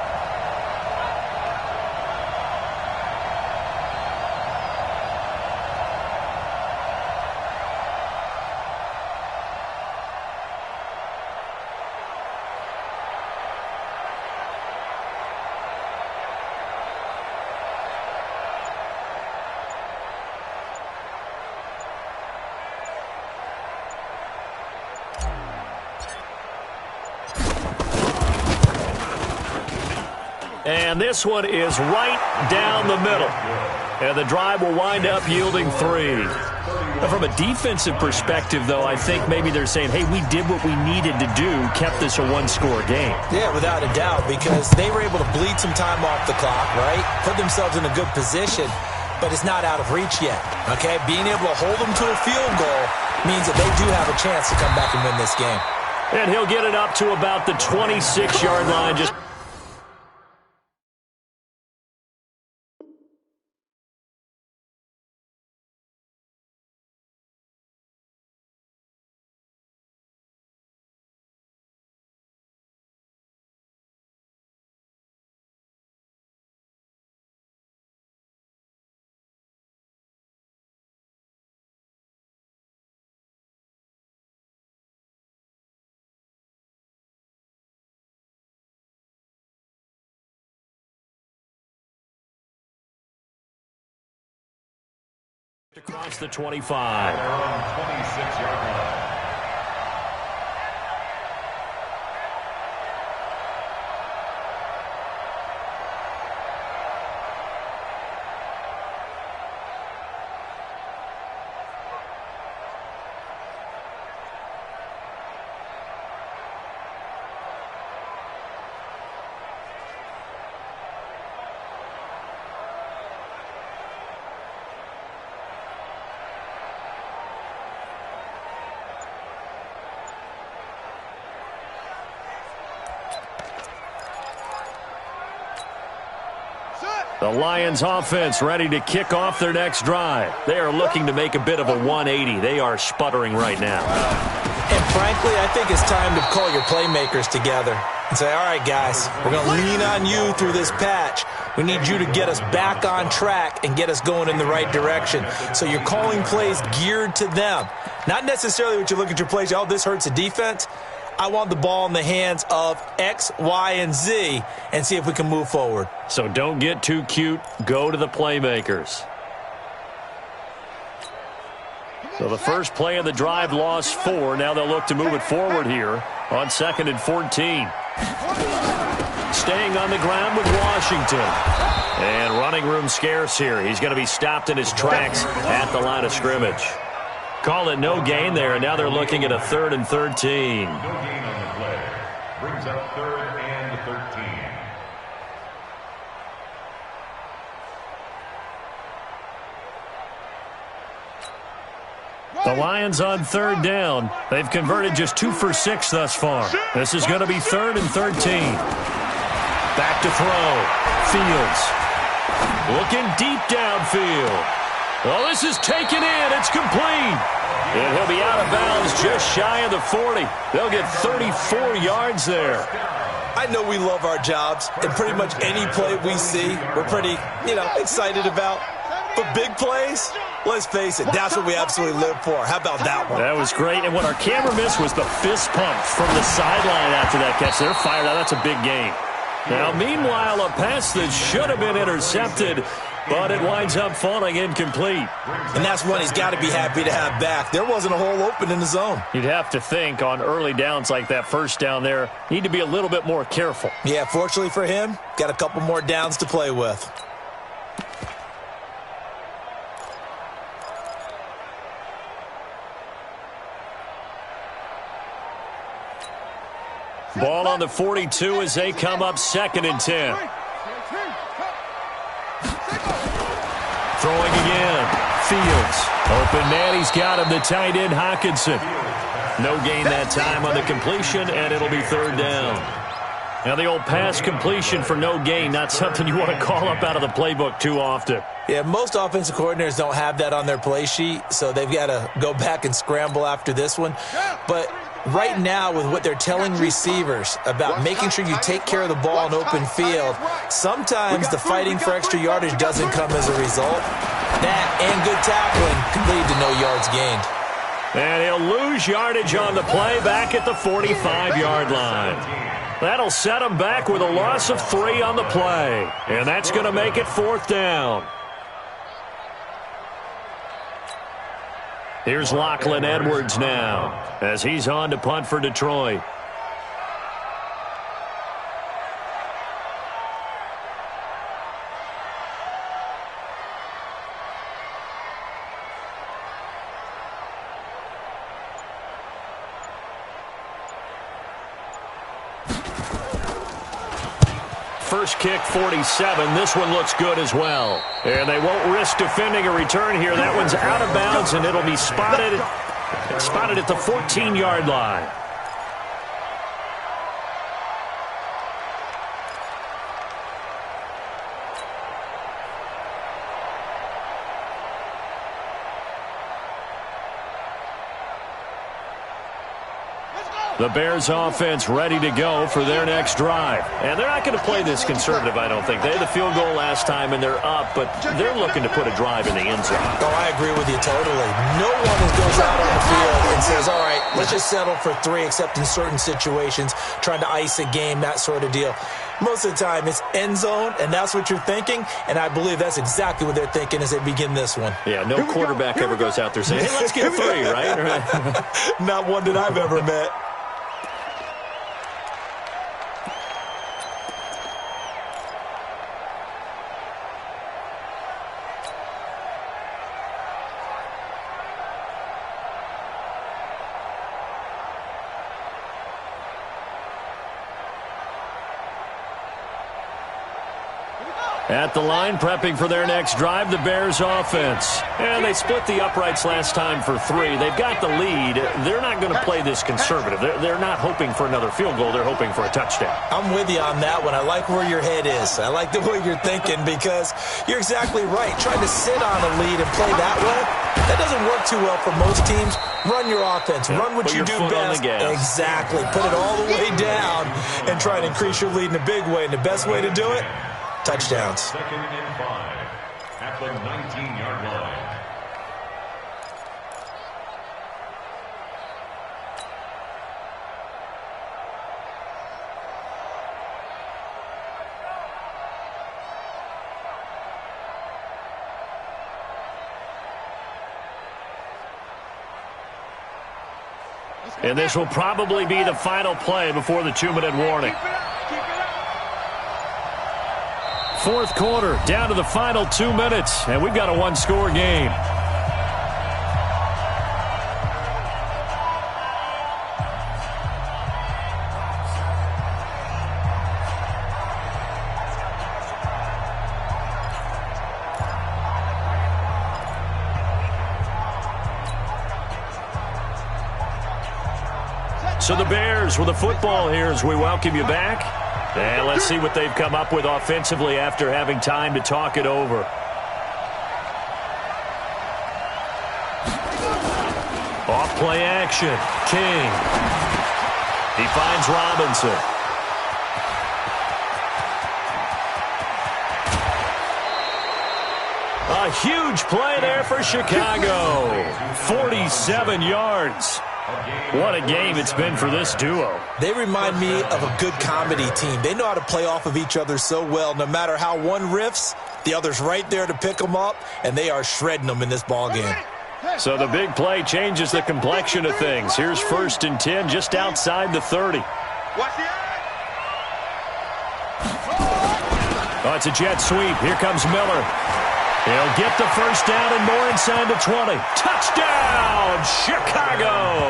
And this one is right down the middle. And the drive will wind up yielding 3. Now, from a defensive perspective, though, I think maybe they're saying, hey, we did what we needed to do, kept this a 1-score game. Yeah, without a doubt, because they were able to bleed some time off the clock, right? Put themselves in a good position. but it's not out of reach yet, okay? Being able to hold them to a field goal means that they do have a chance to come back and win this game. And he'll get it up to about the 26-yard line. Just across the 25. Their own 26-yard line. The Lions offense ready to kick off their next drive. They are looking to make a bit of a 180. They are sputtering right now. And frankly, I think it's time to call your playmakers together and say, all right, guys, we're going to lean on you through this patch. We need you to get us back on track and get us going in the right direction. So you're calling plays geared to them. Not necessarily what you look at your plays, oh, this hurts the defense. I want the ball in the hands of X, Y, and Z and see if we can move forward. So don't get too cute. Go to the playmakers. So the first play of the drive lost 4. Now they'll look to move it forward here on 2nd and 14. Staying on the ground with Washington. And running room scarce here. He's going to be stopped in his tracks at the line of scrimmage. Call it no gain there, and now they're looking at a 3rd and 13. No gain on the play. Brings up 3rd and 13. The Lions on 3rd down. They've converted just 2 for 6 thus far. This is going to be 3rd and 13. Back to throw. Fields. Looking deep downfield. Well, this is taken in. It's complete. And he'll be out of bounds just shy of the 40. They'll get 34 yards there. I know we love our jobs, and pretty much any play we see, we're pretty, excited about. But big plays, let's face it, that's what we absolutely live for. How about that one? That was great. And what our camera missed was the fist pump from the sideline after that catch. They're fired out. That's a big gain. Now, meanwhile, a pass that should have been intercepted, but it winds up falling incomplete. And that's one he's got to be happy to have back. There wasn't a hole open in the zone. You'd have to think on early downs like that first down there, need to be a little bit more careful. Yeah, fortunately for him, got a couple more downs to play with. Ball on the 42 as they come up 2nd and 10. Throwing again. Fields. Open man. He's got him. The tight end, Hawkinson. No gain that time on the completion, and it'll be 3rd down. Now the old pass completion for no gain, not something you want to call up out of the playbook too often. Yeah, most offensive coordinators don't have that on their play sheet, so they've got to go back and scramble after this one. But right now, with what they're telling receivers about making sure you take care of the ball in open field, sometimes the fighting for extra yardage doesn't come as a result. That and good tackling could lead to no yards gained. And he'll lose yardage on the play back at the 45-yard line. That'll set him back with a loss of 3 on the play. And that's going to make it 4th down. Here's Lachlan Edwards now as he's on to punt for Detroit. first kick 47. This one looks good as well. And they won't risk defending a return here. That one's out of bounds, and it'll be spotted at the 14-yard line. The Bears offense ready to go for their next drive. And they're not going to play this conservative, I don't think. They had the field goal last time, and they're up, but they're looking to put a drive in the end zone. Oh, I agree with you totally. No one goes out on the field and says, all right, let's just settle for 3, except in certain situations, trying to ice a game, that sort of deal. Most of the time, it's end zone, and that's what you're thinking, and I believe that's exactly what they're thinking as they begin this one. Yeah, no quarterback ever goes out there saying, hey, let's get 3, right? Not one that I've ever met. At the line, prepping for their next drive, the Bears offense. And they split the uprights last time for 3. They've got the lead. They're not going to play this conservative. They're not hoping for another field goal. They're hoping for a touchdown. I'm with you on that one. I like where your head is. I like the way you're thinking because you're exactly right. Trying to sit on a lead and play that way, that doesn't work too well for most teams. Run your offense. Run what you do best. Exactly. Put it all the way down and try to increase your lead in a big way. And the best way to do it, touchdowns. 2nd and 5 at the 19-yard line. And this will probably be the final play before the 2-minute warning. 4th quarter, down to the final 2 minutes, and we've got a 1-score game. So the Bears with the football here as we welcome you back. And let's see what they've come up with offensively after having time to talk it over. Off play action. King. He finds Robinson. A huge play there for Chicago. 47 yards. What a game it's been for this duo. They remind me of a good comedy team. They know how to play off of each other so well. No matter how one riffs, the other's right there to pick them up, and they are shredding them in this ball game. So the big play changes the complexion of things. Here's 1st and 10 just outside the 30. Oh, it's a jet sweep. Here comes Miller. He'll get the first down and more inside the 20. Touchdown, Chicago!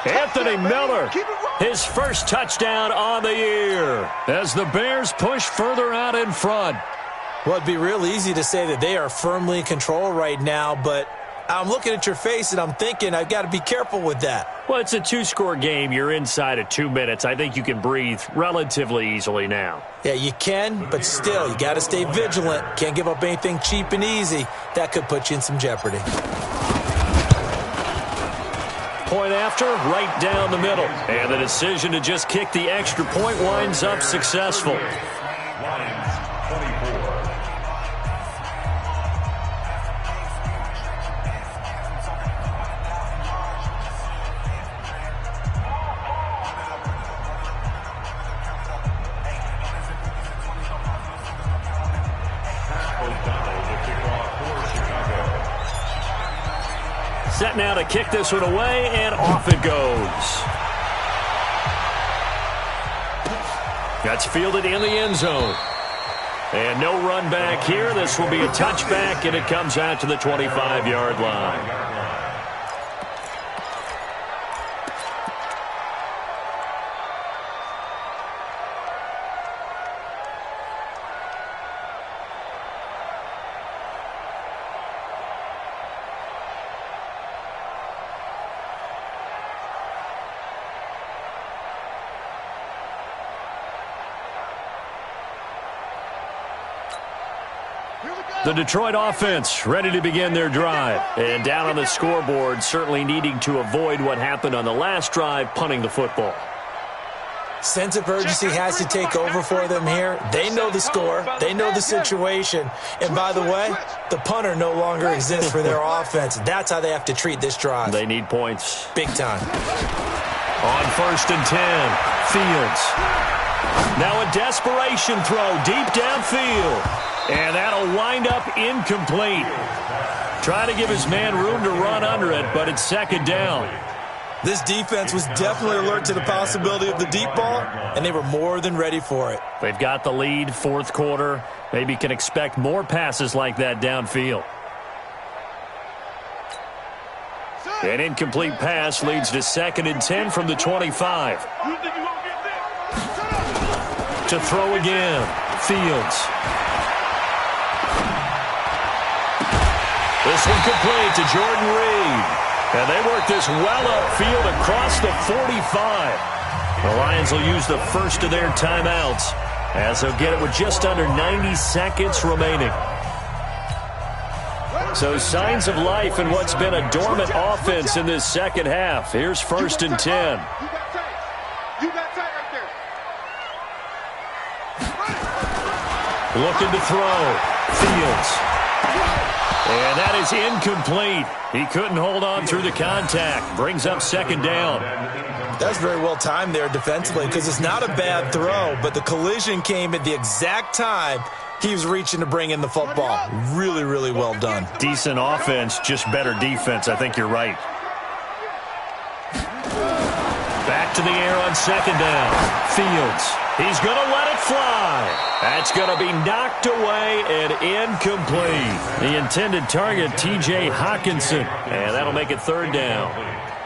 Anthony Miller, his first touchdown on the year as the Bears push further out in front. Well, it'd be real easy to say that they are firmly in control right now, but I'm looking at your face and I'm thinking I've got to be careful with that. Well, it's a 2-score game. You're inside of 2 minutes. I think you can breathe relatively easily now. Yeah, you can, but still, you got to stay vigilant. Can't give up anything cheap and easy. That could put you in some jeopardy. Point after, right down the middle. And the decision to just kick the extra point winds up successful. Lions 24. Set now to kick this one away, and off it goes. That's fielded in the end zone. And no run back here. This will be a touchback, and it comes out to the 25-yard line. The Detroit offense ready to begin their drive. And down on the scoreboard, certainly needing to avoid what happened on the last drive, punting the football. Sense of urgency has to take over for them here. They know the score. They know the situation. And by the way, the punter no longer exists for their offense. That's how they have to treat this drive. They need points. Big time. On 1st and 10, Fields. Now a desperation throw deep downfield. And that'll wind up incomplete. Trying to give his man room to run under it, but it's second down. This defense was definitely alert to the possibility of the deep ball, and they were more than ready for it. They've got the lead, fourth quarter. Maybe can expect more passes like that downfield. An incomplete pass leads to 2nd and 10 from the 25. To throw again, Fields. This one complete to Jordan Reed. And they work this well upfield across the 45. The Lions will use the first of their timeouts as they'll get it with just under 90 seconds remaining. So signs of life in what's been a dormant offense in this second half. Here's 1st and 10. Looking to throw. Fields. And that is incomplete. He couldn't hold on through the contact. Brings up 2nd down. That's very well timed there defensively because it's not a bad throw, but the collision came at the exact time he was reaching to bring in the football. Really, really well done. Decent offense, just better defense. I think you're right. Back to the air on 2nd down. Fields. He's going to let it fly. That's going to be knocked away and incomplete. The intended target, T.J. Hawkinson. And that'll make it 3rd down.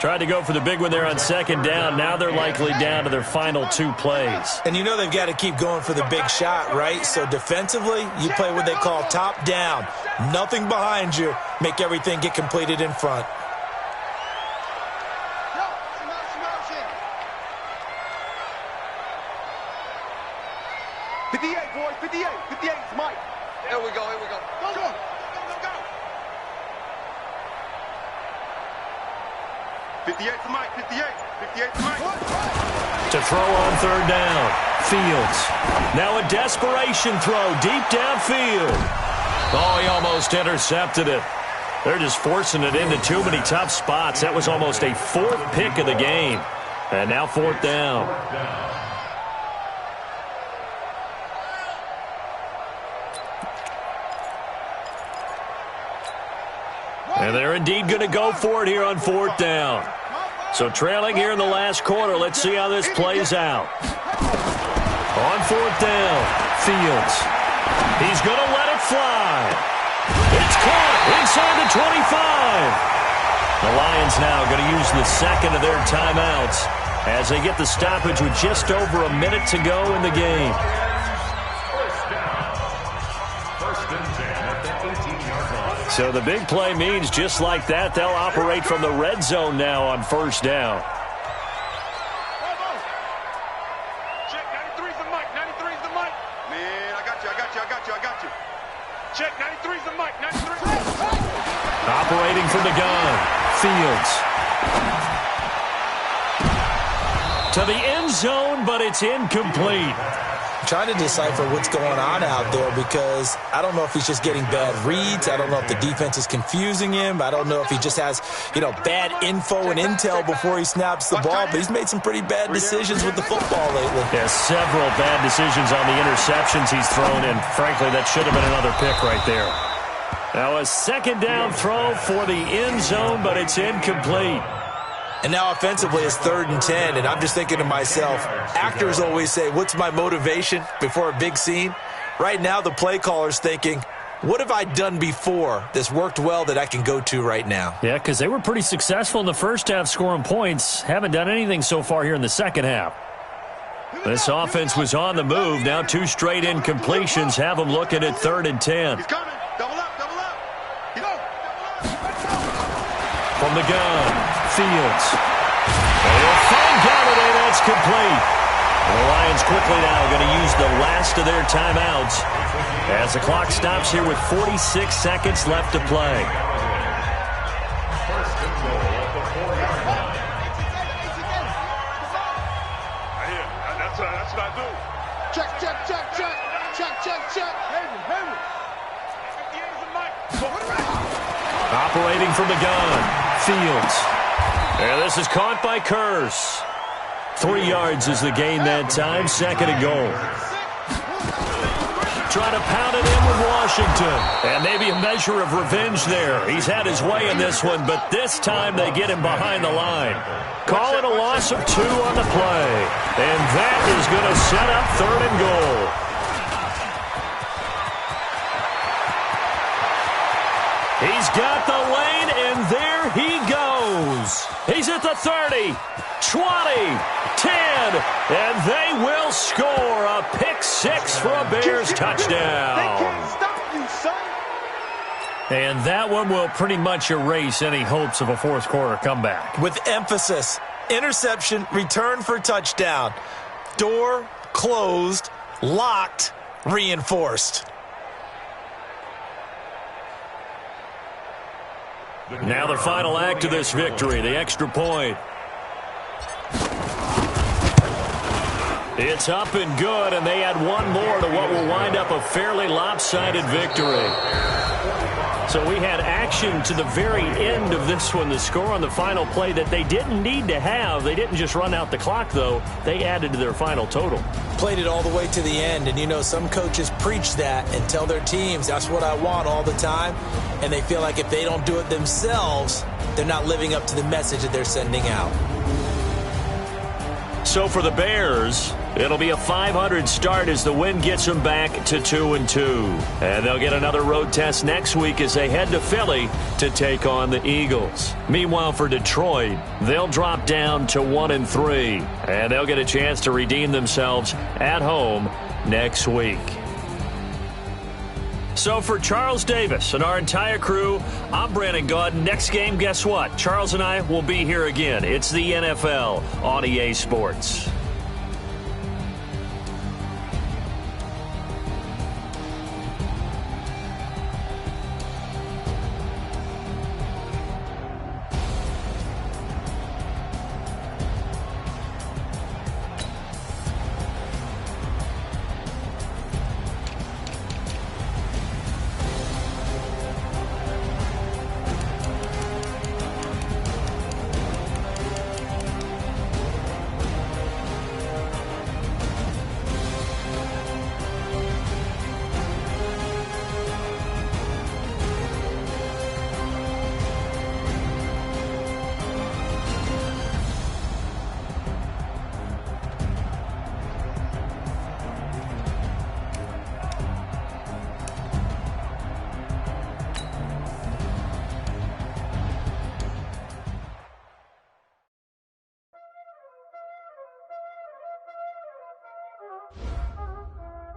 Tried to go for the big one there on 2nd down. Now they're likely down to their final 2 plays. And you know they've got to keep going for the big shot, right? So defensively, you play what they call top down. Nothing behind you. Make everything get completed in front. Here we go. Go. Go. 58 to Mike. 58 to Mike. To throw on 3rd down. Fields. Now a desperation throw deep downfield. Oh, he almost intercepted it. They're just forcing it into too many tough spots. That was almost a 4th pick of the game. And now 4th down. And they're indeed going to go for it here on 4th down. So trailing here in the last quarter. Let's see how this plays out. On 4th down, Fields. He's going to let it fly. It's caught inside the 25. The Lions now going to use the 2nd of their timeouts as they get the stoppage with just over a minute to go in the game. So the big play means just like that, they'll operate from the red zone now on 1st down. Check, 93's the mic. 93's the mic. Man, I got you. Check, 93's the mic. 93. Operating from the gun, Fields. To the end zone, but it's incomplete. Trying to decipher what's going on out there because I don't know if he's just getting bad reads. I don't know if the defense is confusing him. I don't know if he just has, bad info and intel before he snaps the ball. But he's made some pretty bad decisions with the football lately. Yeah, several bad decisions on the interceptions he's thrown in. Frankly, that should have been another pick right there. Now a 2nd down throw for the end zone, but it's incomplete. And now offensively it's 3rd and 10, and I'm just thinking to myself, actors always say, what's my motivation before a big scene? Right now the play caller's thinking, what have I done before that's worked well that I can go to right now? Yeah, because they were pretty successful in the first half scoring points. Haven't done anything so far here in the second half. This offense was on the move. Now 2 straight incompletions have them looking at 3rd and 10. He's coming. Double up. From the gun, Fields. And he'll find Galladay. That's complete. And the Lions quickly now going to use the last of their timeouts as the clock stops here with 46 seconds left to play. First and goal at the 4-yard line. That's what I do. Check. Henry. Operating from the gun, Fields. And this is caught by Curse. 3 yards is the gain that time, 2nd and goal. Trying to pound it in with Washington. And maybe a measure of revenge there. He's had his way in this one, but this time they get him behind the line. Call it a loss of 2 on the play. And that is going to set up 3rd and goal. He's got the lane, and there he goes. He's at the 30, 20, 10, and they will score a pick-6 for a Bears touchdown. They can't stop you, son. And that one will pretty much erase any hopes of a fourth-quarter comeback. With emphasis, interception, return for touchdown. Door closed, locked, reinforced. Now the final act of this victory, the extra point. It's up and good, and they add one more to what will wind up a fairly lopsided victory. So we had action to the very end of this one, the score on the final play that they didn't need to have. They didn't just run out the clock, though. They added to their final total. Played it all the way to the end, and you know some coaches preach that and tell their teams, that's what I want all the time, and they feel like if they don't do it themselves, they're not living up to the message that they're sending out. So for the Bears, it'll be a .500 start as the win gets them back to 2-2. And they'll get another road test next week as they head to Philly to take on the Eagles. Meanwhile, for Detroit, they'll drop down to 1-3. And they'll get a chance to redeem themselves at home next week. So for Charles Davis and our entire crew, I'm Brandon Gaud. Next game, guess what? Charles and I will be here again. It's the NFL on EA Sports.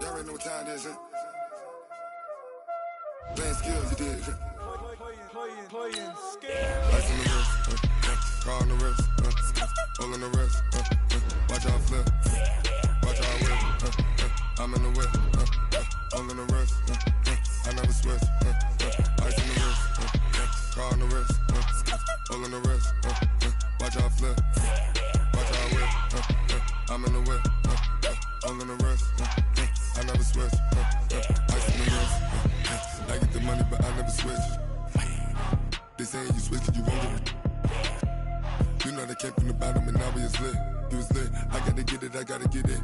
Y'all already know what time it is, huh? Playing skills, you did, huh? Playing skills. Ice on the wrist, car on the wrist, hole in the wrist, watch out flip, watch out whip, I'm in the whip, hole in the wrist, I never switch, ice on the wrist, car on the wrist, hole in the wrist, watch out flip, watch out whip, I'm in the whip, hole in the wrist, I never switch, ice on the wrist, I get the money but I never switch. They saying you switch it, you won't get it. You know they came from the bottom and now we is lit. You was lit, I gotta get it, I gotta get it.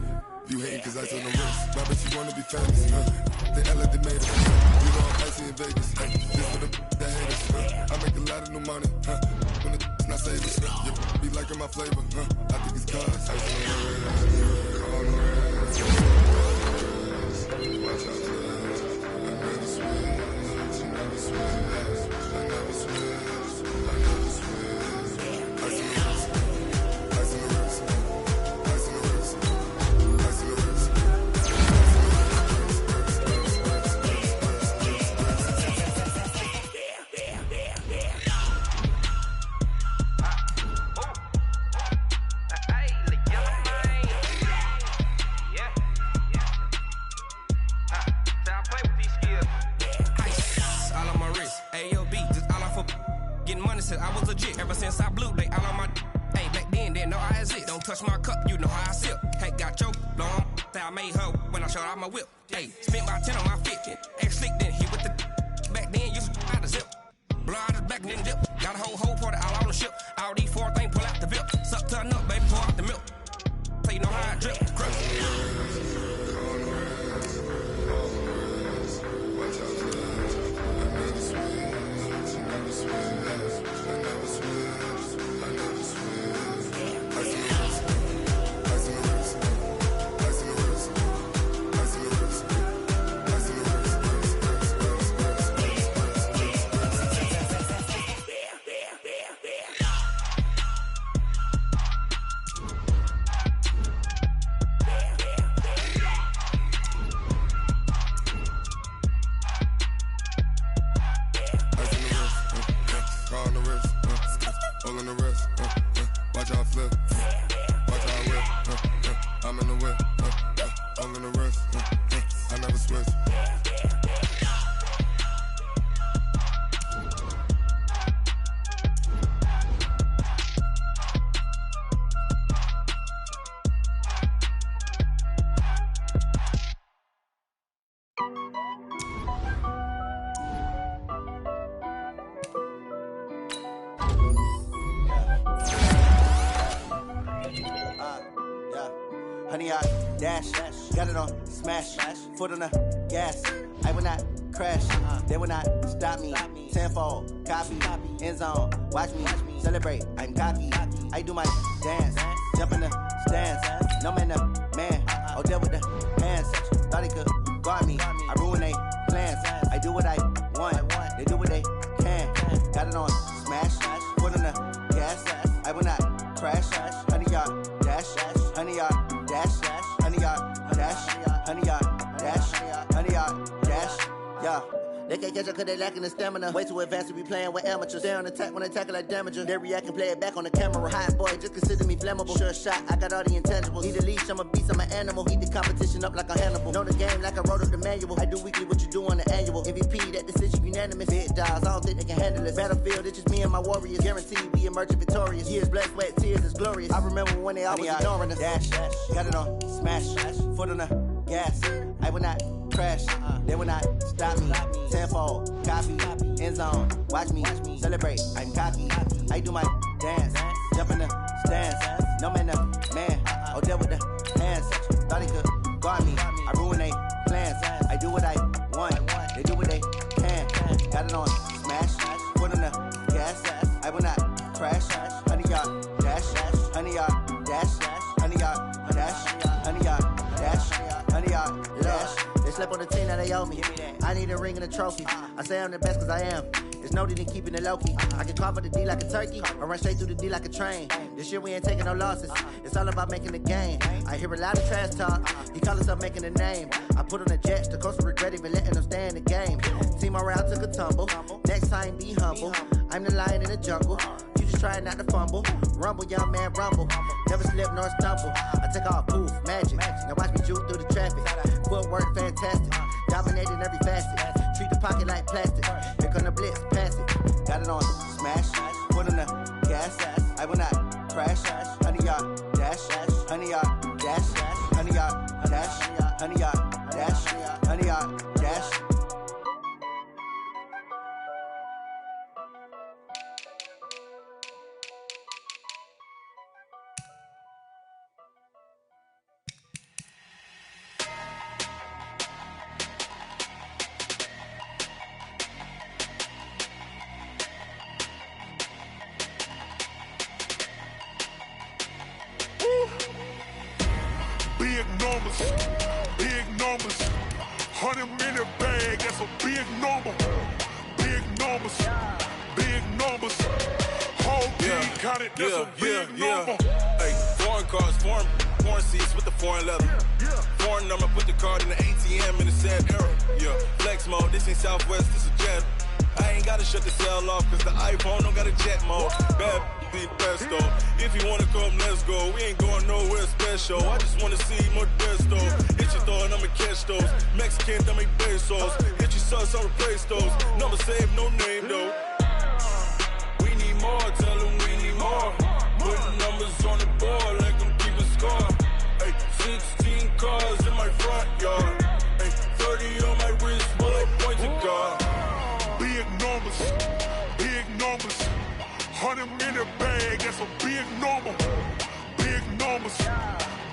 You hating cause ice on the wrist. Why bet you wanna be famous, They act like they made it, You know I'm icy in Vegas, This for the that haters, I make a lot of new money, When the not savings, be liking my flavor, I think it's cause ice on the wrist, on the wrist. Watch out for that. I never switch, I never switch, I never switch, I never switch. Ice on the wrist, ice on the wrist, ice on the wrist, ice on the wrist, all on my wrist. AOB, just all off of getting money since I was legit. Ever since I blew, they all on my. Hey, back then, didn't know I exist. Don't touch my cup, you know how I sip. Hey, got choked, long. I made her when I showed out my whip. Hey, spent about 10 on my fit. Ex slick, then hit with the. Back then, used to out the zip. Blow out his back and then dip. Got a whole party all on the ship. All these 4 things pull out the VIP. Suck turn up, baby, pour out the milk. So you know how I drip. Crush. Honey, I dash, got it on smash, foot on the gas. I will not crash, they will not stop me. Tenfold, copy, end zone, watch me celebrate. I'm cocky, I do my dance, jump in the stands. No man, the man, oh, deal with the hands. Thought he could guard me, I ruin they plans. I do what I want, they do what they can. Got it on smash, foot on the gas. I will not crash, honey, y'all dash, honey, y'all dash, honey, y'all dash, honey, y'all dash, honey, y'all dash, yeah. They can't catch up cause they lacking the stamina. Way too advanced to be playing with amateurs. Stay on attack when they tackle like damager. They react and play it back on the camera. Hot boy, just consider me flammable. Sure shot, I got all the intangibles. Need a leash, I'm a beast, I'm an animal. Heat the competition up like a Hannibal. Know the game like I wrote up the manual. I do weekly what you do on the annual. MVP, that decision unanimous. Big dogs, I don't think they can handle it. Battlefield, it's just me and my warriors. Guaranteed we emerging victorious. Years, blood, sweat, tears, it's glorious. I remember when they always ignoring us. Dash, got it on smash, foot on the gas. I will not crash, they will not stop me. Tenfold, copy, end zone, watch me celebrate. I'm cocky, I do my dance, jump in the stands. No man, the man, oh, deal with the hands. Thought he could guard me, I ruin they plans. I do what I want, they do what they can. Got it on smash, foot on the gas. I will not crash, honey, y'all dash, honey, y'all dash, honey, y'all dash, honey, y'all dash, honey, y'all dash. They slept on the team, now they owe me. I need a ring and a trophy. I say I'm the best cause I am. There's no need in keeping it low key. I can carve up the D like a turkey, or run straight through the D like a train. This year we ain't taking no losses. It's all about making the game. I hear a lot of trash talk. He call himself making a name. I put on the jets, the coach will regret even letting them stay in the game. Team around took a tumble. Next time be humble. I'm the lion in the jungle. You just trying not to fumble. Rumble, young man, rumble. Never slip nor stumble. I take off, poof, magic. Now watch me juke through the traffic. Footwork fantastic. Dominating every facet. Treat the pocket like plastic. Here come the blitz, pass it. Got it on smash, foot on the gas. I will not crash. Honey, y'all dash, honey, y'all dash, honey, y'all dash, honey, y'all dash, honey, y'all dash. Big numbers, 100-minute bag, that's a big number. Big numbers, whole team counted, that's a big number. Hey, foreign cars, foreign seats with the foreign leather. Foreign number, put the card in the ATM in the sad era. Yeah, flex mode, this ain't Southwest, this a jet. I ain't gotta shut the cell off, cause the iPhone don't got a jet mode. Bad be pesto. If you wanna come, let's go. We ain't going nowhere special. I just wanna see Modesto. Hit your thought, I'ma catch those. Mexican, that make pesos. Hit your sus, I'll replace those. Number save, no name though. We need more, tell them we need more. Putting numbers on the board like I'm keeping score. Ay, 16 cars in my front yard. Ay, 30 on my wrist, while I point to God. Big numbers, big numbers. 100 minute bag, that's a big number. Big numbers,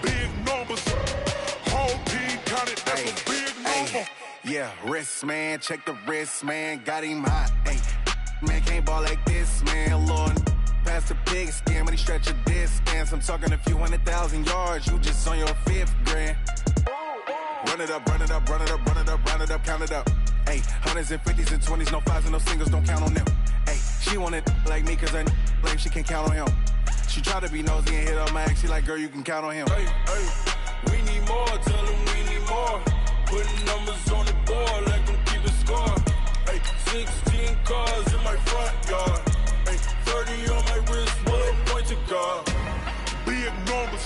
big numbers. Whole team counted, that's a big number. Yeah, wrist man, check the wrist man, got him hot. Ay, man can't ball like this, man. Lord, past the pig skin when he stretch a distance. I'm talking a few 100,000 yards, you just on your 5th grand. Run it up, run it up, run it up, run it up, run it up, count it up. Ay, hundreds and 50s and 20s, no 5s and no singles, don't count on them. Ay, she want it like me, cause I blame she can't count on him. She try to be nosy and hit on my ex, she like, girl, you can count on him. Hey, hey, we need more, tell them we need more. Putting numbers on the board like I'm keeping score. Hey, 16 cars in my front yard. Hey, 30 on my wrist, while I point to God. Big numbers,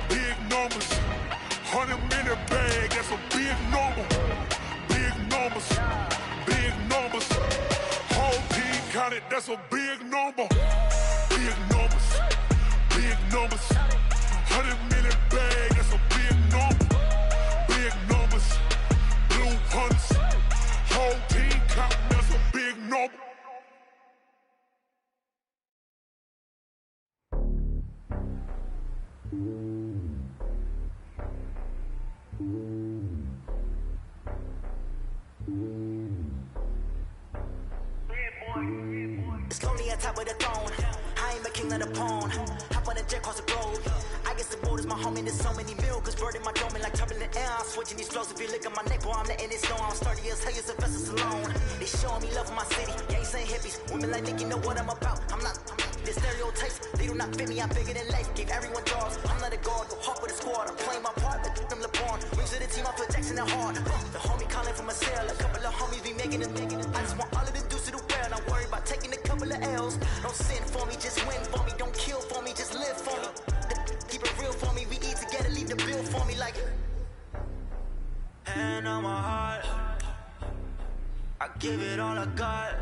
big numbers. 100 minute bag, that's a big number. Big numbers, big numbers. Whole team counted, that's a big number. Big numbers, big numbers. 100 minute bag, that's a big number. Big numbers, blue hunters. Whole team counting, that's a big number. It's lonely on top of the throne. I ain't the king of the pawn. Hop on a jet across the globe. I guess the boat is my home and there's so many miracles burning my dome like turbulent air. I'm switching these flows. If you look at my neck, boy, I'm letting it snow. I'm sturdy as hell, as Sylvester Stallone. They showing me love for my city. Yeah, you saying hippies. Women like Nick, you know what I'm about. I'm not the stereotypes. They do not fit me. I'm bigger than life. Gave everyone jobs. I'm not a guard. Go hard with a squad. I'm playing my part. Like them LeBron. Wings of the team. I put Jackson and hard. The homie calling from a cell. A couple of homies be making it. I just want all of the dudes to do well. Not worry about taking a couple of L's. Don't sin for me, just win for me. Don't kill for me, just live for me. Keep it real for me. We eat together, leave the bill for me like. Hand on my heart, I give it all I got.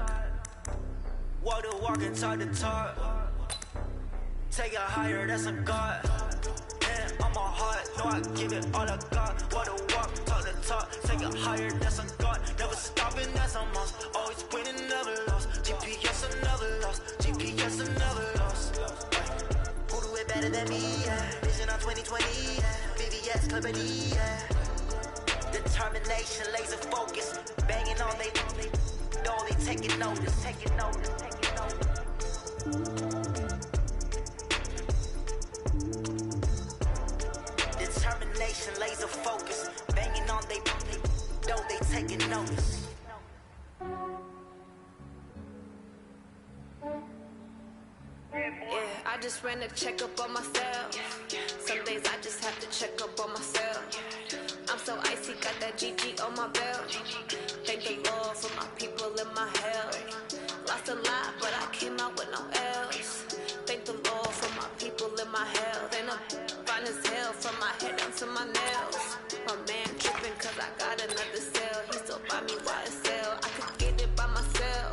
Walk the walk and talk the talk. Take it higher, that's a God. Hand on my heart, no, I give it all I got. Walk the walk, talk the talk. Take it higher, that's a God. Never stopping, that's a must. Always winning, never lost. GPS, I never lost. GPS, I never lost. Who do it better than me? Yeah. Vision on 2020. Yeah. VVS, Clippity. Yeah. Determination, laser focus. Banging on they know they taking notice. Taking notice. Taking notice. Determination, laser focus. Banging on they know they taking notice. Yeah, I just ran a checkup on myself. Some days I just have to check up on myself. I'm so icy, got that GG on my belt. Thank the Lord for my people and my health. Lost a lot, but I came out with no else. Thank the Lord for my people and my health. And I'm fine as hell from my head down to my nails. My man tripping cause I got another cell. He still buy me YSL. I could get it by myself.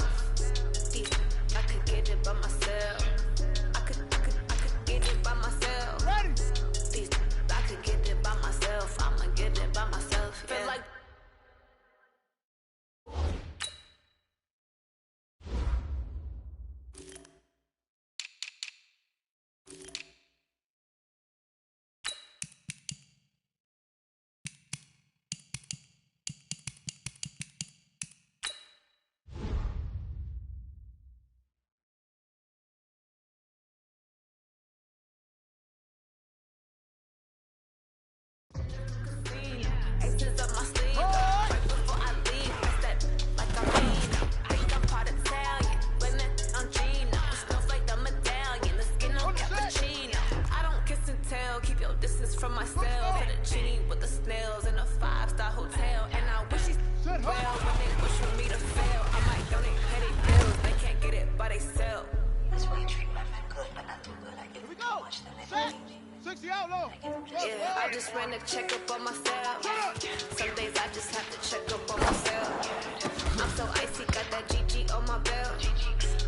I could get it by myself. I could get it by myself. I could get it by myself. I'ma get it by myself. Feel like I just ran a checkup on myself. Some days I just have to check up on myself. I'm so icy, got that GG on my belt.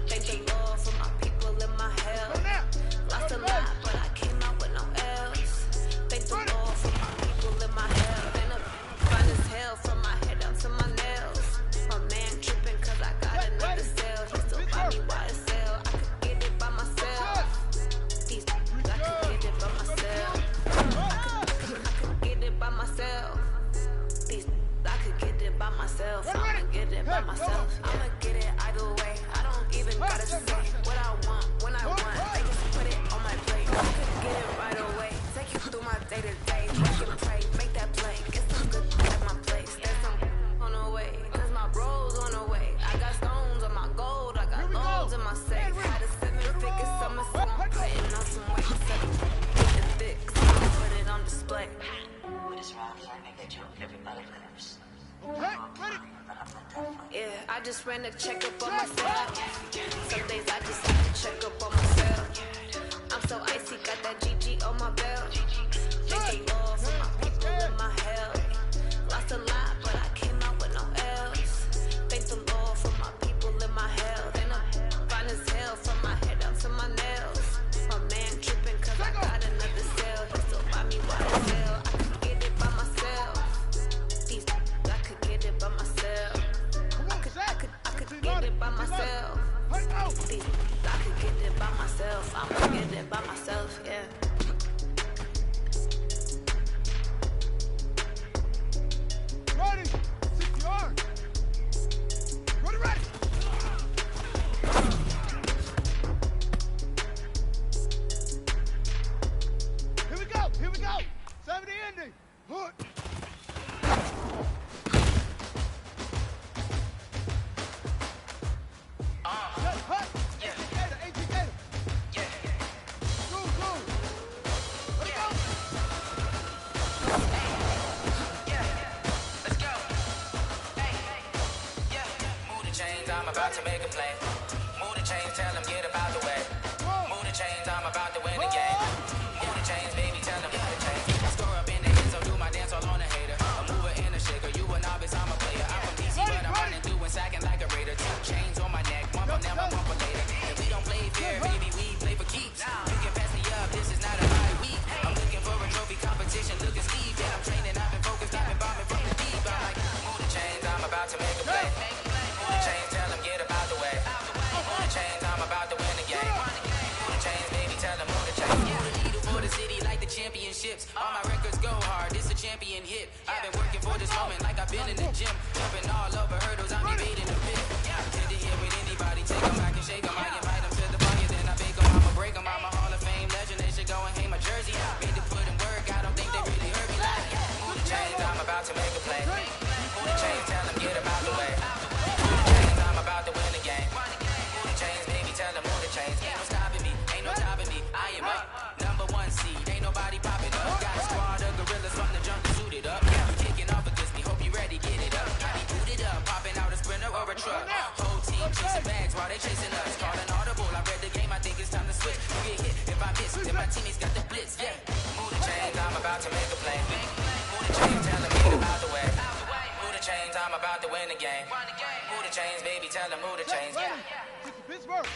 Thank the Lord for my people in my hell. Lost a lot, but I came out with no L's. Thank the Lord for my people in my hell. Been up fine as hell from my head down to my nails. My man tripping cause I got another cell. He still buy me by the sale. I could get it by myself. These I could get it by myself. I could get it by myself. These I could get it by myself. I'ma get it by myself. I'ma get it either way. I don't even gotta say what I want when I want. They just put it on my plate. I could get it right away. Take you through my day to day. Work and pray, make that play. Get some good at my place. There's some on the way. Cause my bro's on the way. I got stones on my gold. I got loads in my safe. Had a 7-figure summer, so I'm putting on some weight. 7 getting thick, so I put it on display. With this rhyme, I make that joke everybody lives. Yeah, I just ran a checkup on myself. Some days I just have to check up on myself. I'm so icy, got that GG on my belt. Thank the Lord for my people in my hell. Lost a lot, but I came out with no L's. Thank the Lord for my people in my hell. Then I'm fine as hell from my head down to my nails. My man tripping cause I got another cell. He still buy me by the sale. I could get it by myself. These I could get it by myself. I could get it by myself. These I could get it by myself. I'ma get it by myself, yeah. Ready, 60 yards. Ready. Here we go. 70 ending. Hood. I'm about to make a play. Move the chains, tell them get up out the way. Move the chains, I'm about to win the game. Move the chains, baby, tell them move the chains. Store up in the end, so do my dance all on a hater. A mover and a shaker, you a novice, I'm a player. I'm from DC, but I'm running through and sacking like a raider. 2 chains on my neck, one for now, one for later. If we don't play fair, baby, we play for keeps. You can pass me up, this is not a bye week. I'm looking for a trophy competition, looking Steve. Yeah, I'm training, I've been focused, I've been bombing from the deep. I'm like, move the chains, I'm about to make a play. Move the chains, tell them get up out the way. Move the chains, I'm about to win the game. Move the chains, baby, tell them move the chains. Move the needle for the city like the championships. All my records go hard, this a champion hit. I've been working for this moment like I've been in the gym. Jumping all over hurdles, I'm evading the pit. Tend to hit with anybody, take them back and shake them. I invite them to the fire, then I bake them. I'ma break them. I'm a Hall of Fame legend, they should go and hang my jersey. Made to put in work, I don't think they really heard me like. Move the chains, I'm about to make a play. Move the chains, tell them get up out the way. Move the chains, I'm about to win the game. Move the chains, baby, tell them move the chains. Ain't no stopping me, ain't no stopping me. I am up, #1 seed, ain't nobody popping up. Got a squad of gorillas from the jump suited up. You kicking off against me, hope you ready, get it up. I be booted up, popping out a sprinter or a truck. Whole team chasing bags while they chasing us. Calling audible, I read the game, I think it's time to switch. You get hit if I miss, then my teammates got the blitz, yeah. Move the chains, I'm about to make a play. Move the chains, tell them get up out the way. Move the chains, I'm about to win the game. Move the chains, baby, tell them move the chains, yeah. Pittsburgh.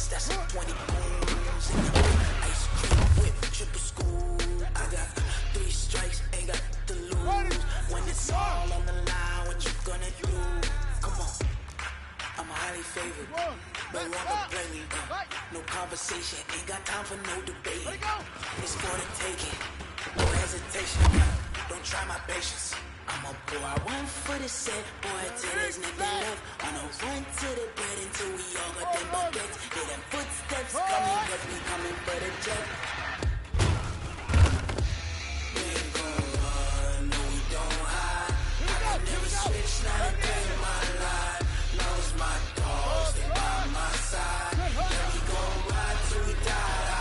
That's 20 bones. Ice cream whip, triple school. I got 3 strikes, ain't got to lose. When it's all on the line, what you gonna do? Come on, I'm highly favored. No longer play me. conversation, ain't got time for no debate. It's for the taking, no hesitation. Don't try my patience. I'ma pour out one for the set, boy, till there's nothing left. On a run to the bread until we all got them baguettes. Hear them footsteps coming, cause we coming for the jet. We ain't gon' run, no we don't hide. I can never switch, not a day in my life. Lost my dogs, they by my side. Yeah, we gon' ride till we die.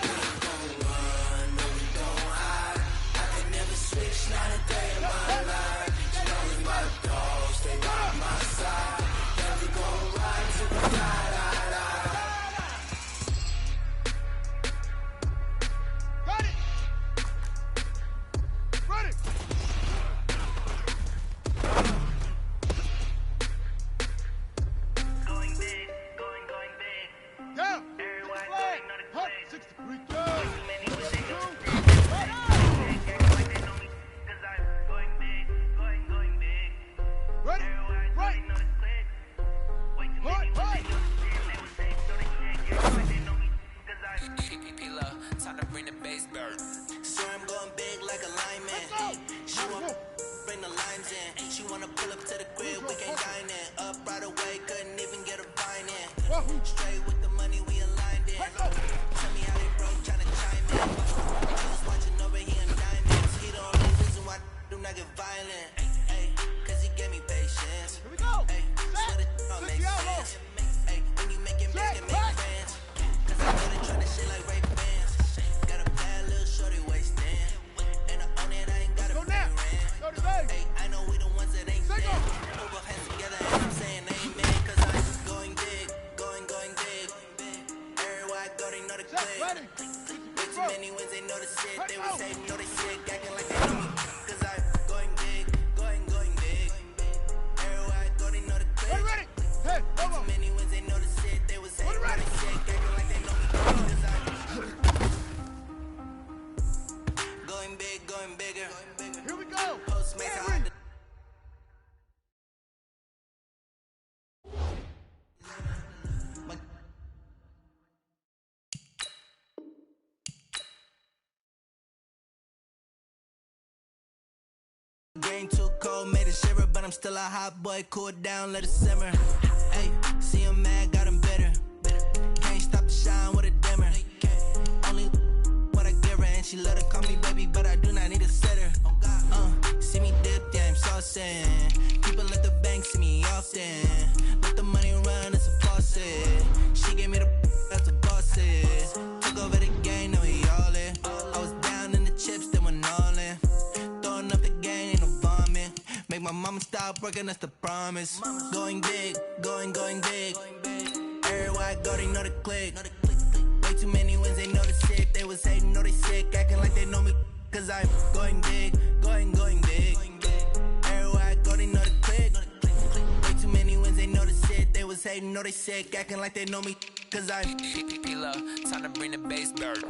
We ain't gon' run, no we don't hide. I can never switch, not a day in my life. Lost my dogs, they by my side. Yeah, we gon' ride till we die. Straight with the money, we aligned it. Tell me how they broke, tryna chime in. Just watching over here in diamonds. He the only reason why I do not get violent. Ay, cause he gave me patience. Here we go. Ay, swear that don't make sense. Ay, when you make it make friends. Cause I know they tryna shit like Ray Bans. Got a bad little shorty wasting. And I own it, I ain't gotta pay rent. Ay, I know we the ones that ain't stand. Move our hands together and I'm saying amen. Cause I'm just going big. Going big. Everywhere I go, they know the click. Way too many wins, they know the shit. They was hating, know they sick, acting like they know me. Cause I'm going big, going big. Everywhere I go, they know the click. Way too many wins, they know the shit. They was hating, know they sick, acting like they know me. Cause I'm going big, going bigger. Here we go. Postmates, I had to. Game too cold, made it shiver, but I'm still a hot boy. Cool it down, let it simmer. Hey, see him mad, got him bitter. Can't stop the shine with a dimmer. Only what I give her, and she love to call me baby, but I do not need a sitter. See me dip, yeah, I'm saucing. People at the bank see me often. Let the money run, it's a faucet. She gave me the that's a boss it. Took over the game, now we all in. I was down in the chips, then went all in. Throwing up the game, ain't no vomit. Make my mama stop working, that's the promise. Going big, going big. Everywhere I go, they know the click. Way too many wins, they know the shit. They was hating, know they sick, acting like they know me. Cause I'm going big, going big. Everywhere I go, they know the click. Way too many wins, they know the shit. They was hating, know they sick, acting like they know me. Cause I'm P-Love, time to bring the bass bird.